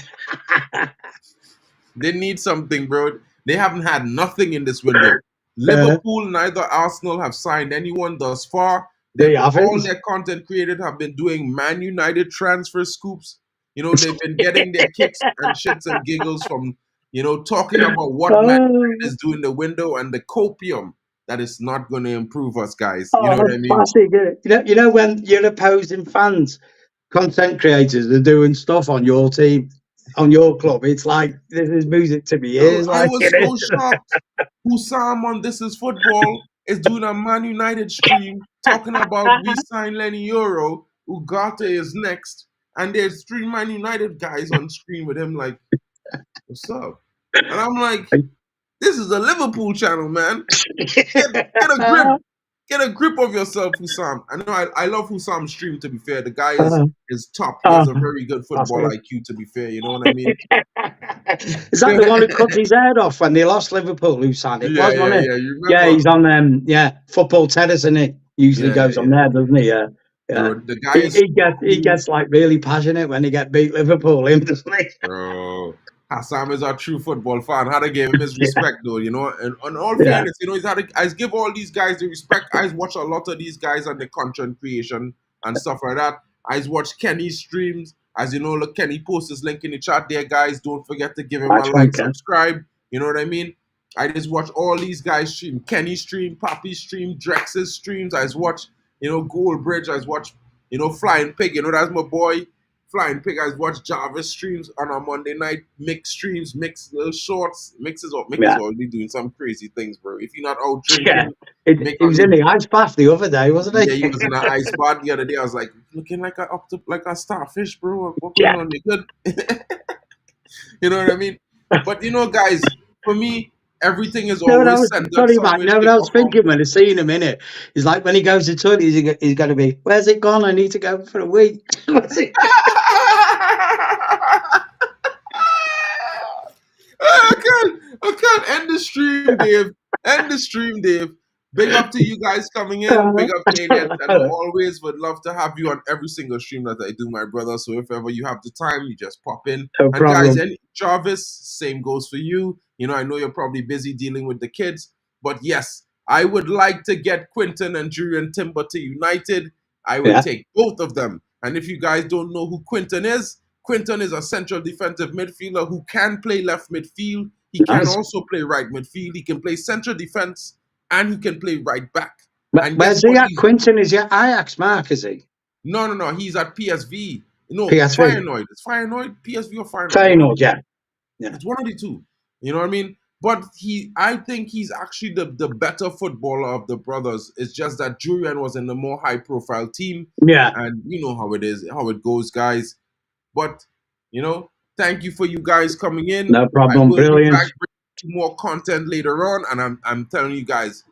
They need something, bro. They haven't had nothing in this window. Liverpool, neither Arsenal have signed anyone thus far. They haven't. All their content creators have been doing Man United transfer scoops. You know, they've been getting their kicks and shits and giggles from, you know, talking about what Man United is doing in the window and the copium that is not going to improve us, guys. You know what I mean? Classic. You know when your opposing fans, content creators, are doing stuff on your team, on your club, it's like this is music to me ears. I Like was so shocked. Hussam on This Is Football is doing a Man United stream talking about we signed Leny Yoro, Ugarte is next, and there's 3 Man United guys on screen with him like, what's up? And I'm like, this is a Liverpool channel, man. Get a grip. Get a grip of yourself, Hussam. I know I love Hussam's stream, to be fair. The guy is top. He has a very good football IQ, to be fair. You know what I mean? Is that the one who cut his head off when they lost Liverpool? Who signed it? Yeah, wasn't it? You remember? Yeah, he's on football tennis, and he usually goes on there, doesn't he? Yeah. Bro, the guy he gets like really passionate when he get beat Liverpool, doesn't he? Bro, Hassam is a true football fan. How to give him his respect, though, you know. And on all fairness, you know, I give all these guys the respect. I watch a lot of these guys on the content creation and stuff like that. I watch Kenny's streams. As you know, look, Kenny posts his link in the chat there, guys. Don't forget to give him a like, subscribe. You know what I mean? I just watch all these guys stream. Kenny stream, Pappy stream, Drex's streams. I just watch, you know, Goldbridge. I just watch, you know, Flying Pig. You know, that's my boy. Flying Pig. I watch Jarvis streams on a Monday night. Mix streams, mix little shorts. Mixes already doing some crazy things, bro. If you're not out drinking, he was in the ice bath the other day, wasn't he? Yeah, he was in the ice bath the other day. I was like, looking like a starfish, bro. What going on? You good? You know what I mean? But you know, guys, for me, everything is always centered. Sorry, Matt. No, I was thinking when I seen him in it. He's like when he goes to toilet, he's got to be. Where's it gone? I need to go for a wee. I can't end the stream, Dave. End the stream, Dave. Big up to you guys coming in. Big up to Alien. And I always would love to have you on every single stream that I do, my brother. So if ever you have the time, you just pop in. No problem. Guys, Jarvis, same goes for you. You know, I know you're probably busy dealing with the kids. But yes, I would like to get Quinton and Julian Timber to United. I would take both of them. And if you guys don't know who Quinton is a central defensive midfielder who can play left midfield. He can also play right midfield. He can play central defense and he can play right back. And where's he at? Quinton is your Ajax, Mark, is he? No. He's at PSV. No, PSV. Feyenoord. It's Feyenoord, PSV or Feyenoord? Feyenoord, yeah. It's one of the two. You know what I mean? But I think he's actually the better footballer of the brothers. It's just that Julian was in the more high-profile team. Yeah. And you know how it is, how it goes, guys. But, you know, thank you for you guys coming in. No problem. Brilliant. More content later on, and I'm telling you guys,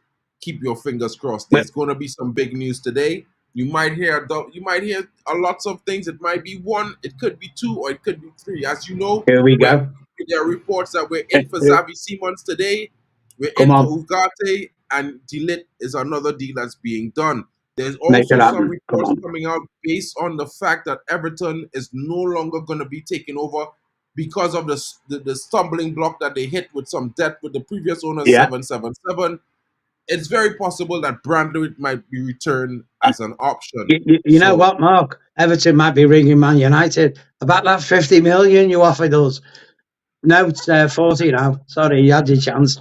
keep your fingers crossed. There's going to be some big news today. You might hear a lots of things. It might be 1, it could be 2, or it could be 3. As you know, here we go. There are reports that we're in for Xavi Simons today. We're in for Ugarte, and Lille is another deal that's being done. There's also some reports coming out based on the fact that Everton is no longer going to be taken over because of the stumbling block that they hit with some debt with the previous owner, 777. It's very possible that Branthwaite might be returned as an option. You know what, Mark? Everton might be ringing Man United about that 50 million you offered us. No, it's 40 now. Sorry, you had your chance.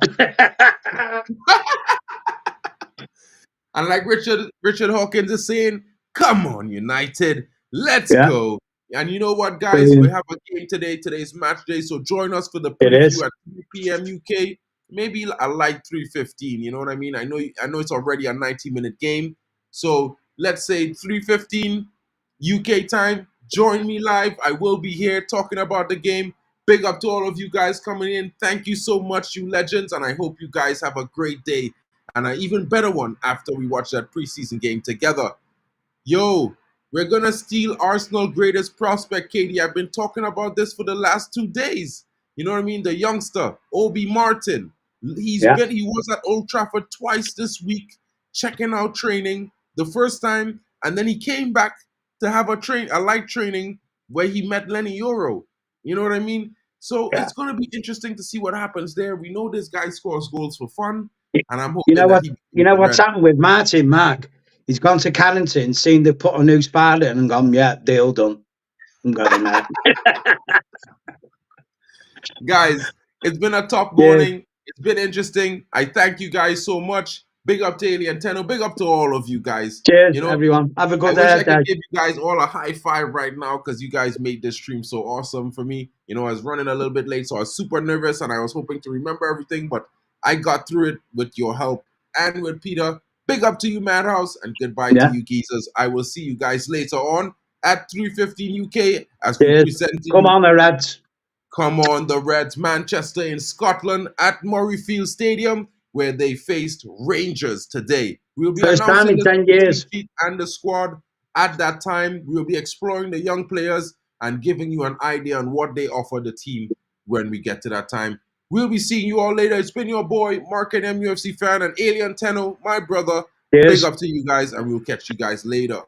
And like Richard Hawkins is saying, come on, United, let's go. And you know what, guys? We have a game today. Today's match day. So join us for the preview at 3 p.m. UK. Maybe a light 3:15. You know what I mean? I know it's already a 90-minute game. So let's say 3:15 UK time. Join me live. I will be here talking about the game. Big up to all of you guys coming in. Thank you so much, you legends. And I hope you guys have a great day. And an even better one after we watch that preseason game together. Yo, we're going to steal Arsenal's greatest prospect, Katie. I've been talking about this for the last 2 days. You know what I mean? The youngster, Obi Martin. He was at Old Trafford twice this week, checking out training the first time, and then he came back to have a light training where he met Leny Yoro. You know what I mean? So it's going to be interesting to see what happens there. We know this guy scores goals for fun, and I'm hoping that he. You know what's happened with Mark? He's gone to Carrington, seen they put a new spider in, and gone, yeah, deal done. I'm going there. Guys, it's been a top morning. It's been interesting. I thank you guys so much. Big up to Alien Tenno. Big up to all of you guys. Cheers, everyone. Have a good day. I wish I could give you guys all a high five right now because you guys made this stream so awesome for me. I was running a little bit late, so I was super nervous and I was hoping to remember everything, but I got through it with your help and with Peter. Big up to you, Madhouse, and goodbye to you, geezers. I will see you guys later on at 3:15 UK as we present. Come on, the Reds. Come on, the Reds. Manchester in Scotland at Murrayfield Stadium, where they faced Rangers today. We'll be first time in 10 years and the squad at that time. We'll be exploring the young players and giving you an idea on what they offer the team when we get to that time. We'll be seeing you all later. It's been your boy, Mark and MUFC fan, and Alien Tenno, my brother. Big up to you guys, and we'll catch you guys later.